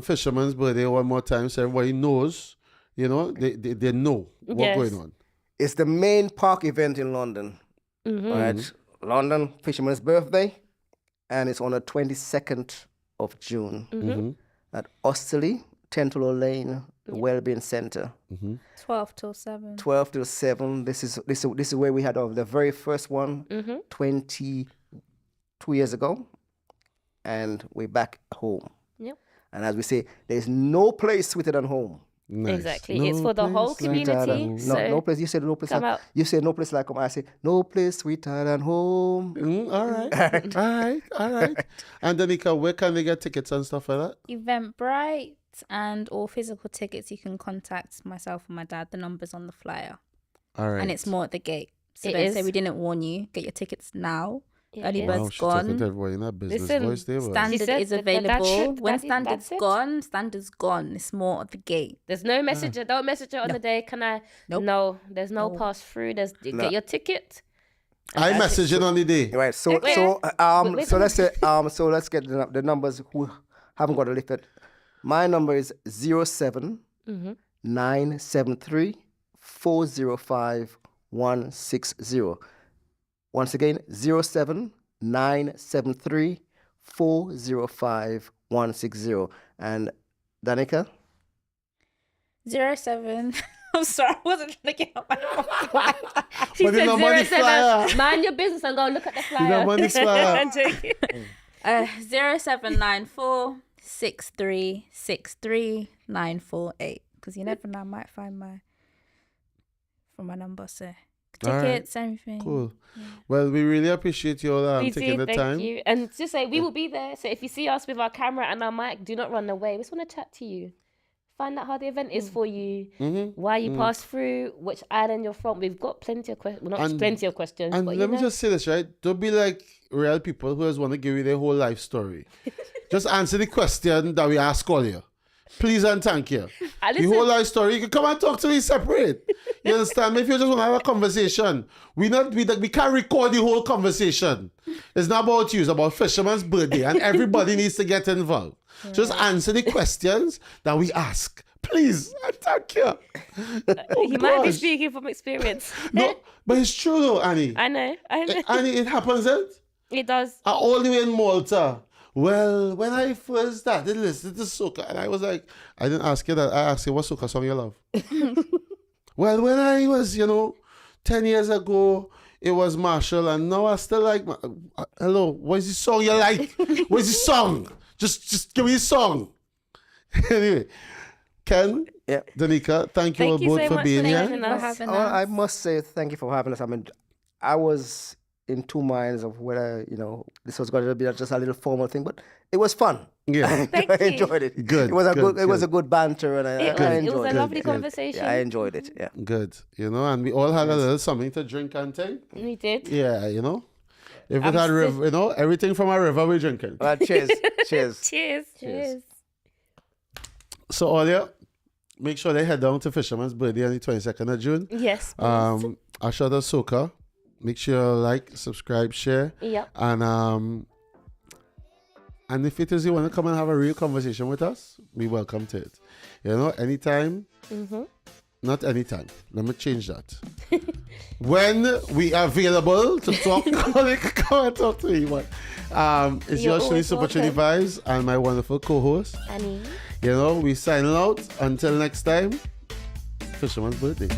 Fisherman's birthday one more time so everybody knows, they know what's Yes. going on. It's the main park event in London. Mhm. Right? London Fisherman's birthday. And it's on the 22nd of June. Mm-hmm. at Osterley, Tentulo Lane, the Wellbeing Center. 12 till 7. 12 to 7. This is where we had the very first one 22 years ago, and we're back home. Yep. And as we say, there's no place sweeter than home. Nice. Exactly. No it's for the whole place like community. home. So No place. You said no place. come Like, out. you said no place like home. I say no place sweeter than home. All right. And Danika, where can they get tickets and stuff like that? Eventbrite and all physical tickets, you can contact myself and my dad. The number's on the flyer. All right. And it's more at the gate. So It don't is. say we didn't warn you. Get your tickets now. Early is. bird's Wow, she's talking to gone. everybody in that business Listen, voice there. but- Standard said is that- available. that's When it. standard's That's it. gone, standard's gone. It's more at the gate. There's no messenger. Don't message her on the day. Can I? Nope. No. There's no pass through. There's get your ticket. I message it on the day. Right. So Okay. Wait, so let's say so let's get the numbers who haven't got it lifted. My number is 07 973 405 160. Once again, 07 973 405 160. And Danika? 07. I'm sorry, I wasn't trying to get up my She But the said number on the 07. flyer. Mind your business and go look at the flyer. number on the flyer. I'm joking. 0794 6363 948. Because you never know, I might find my number. So All right. tickets, everything. Cool. Well, we really appreciate you all We taking do, the thank time. you. And just say we will be there. So if you see us with our camera and our mic, do not run away. We just want to chat to you. Find out how the event is for you, why you pass through, which island you're from. We've got plenty of questions. Well, not And- plenty of questions, And but let me just say this, right? Don't be like real people who just want to give you their whole life story. Just answer the question that we ask all you. Please and thank you. The whole life story, you can come and talk to me separate. You understand me? If you just want to have a conversation, we can't record the whole conversation. It's not about you, it's about Fisherman's birthday, and everybody needs to get involved. Just answer the questions that we ask. Please and thank you. He might be gosh. speaking from experience. No, but it's true though, Annie. I know. Annie, it happens, It does. all the way in Malta. Well, when I first started listening to Soca, and I was like, I didn't ask you that. I asked you, what Soca song you love? Well, when I was, 10 years ago, it was Marshall, and now I still like, hello, what is the song you like? What is the song? Just give me the song. Anyway, Ken, Yeah. Danika, thank you all Thank you both so for much being for here. having us. having I us. must say thank you for having us. I mean, I was in two minds of whether, this was going to be just a little formal thing, but it was fun. Yeah. Thank I you. enjoyed it. Good, It was good, it was a good. good banter, and I It enjoyed was a it. lovely good. conversation. Yeah, I enjoyed it. Yeah. Good, and we all had a little something to drink and thing. We did. Yeah, If it I'm had still- river, everything from a river we're drinking. Well, cheers. Cheers. Cheers. Cheers. So all you, make sure they head down to Fisherman's birthday on the 22nd of June. Yes. please. I shot a Soca. Make sure you like, subscribe, share. Yep. And if it is you want to come and have a real conversation with us, we welcome to it. Anytime. Not anytime. Let me change that. When we are available to talk, come and talk to me. But, it's You're your Shirley always Super Trini welcome. Vibes and my wonderful co-host. Annie. We signing out. Until next time, Fisherman's birthday.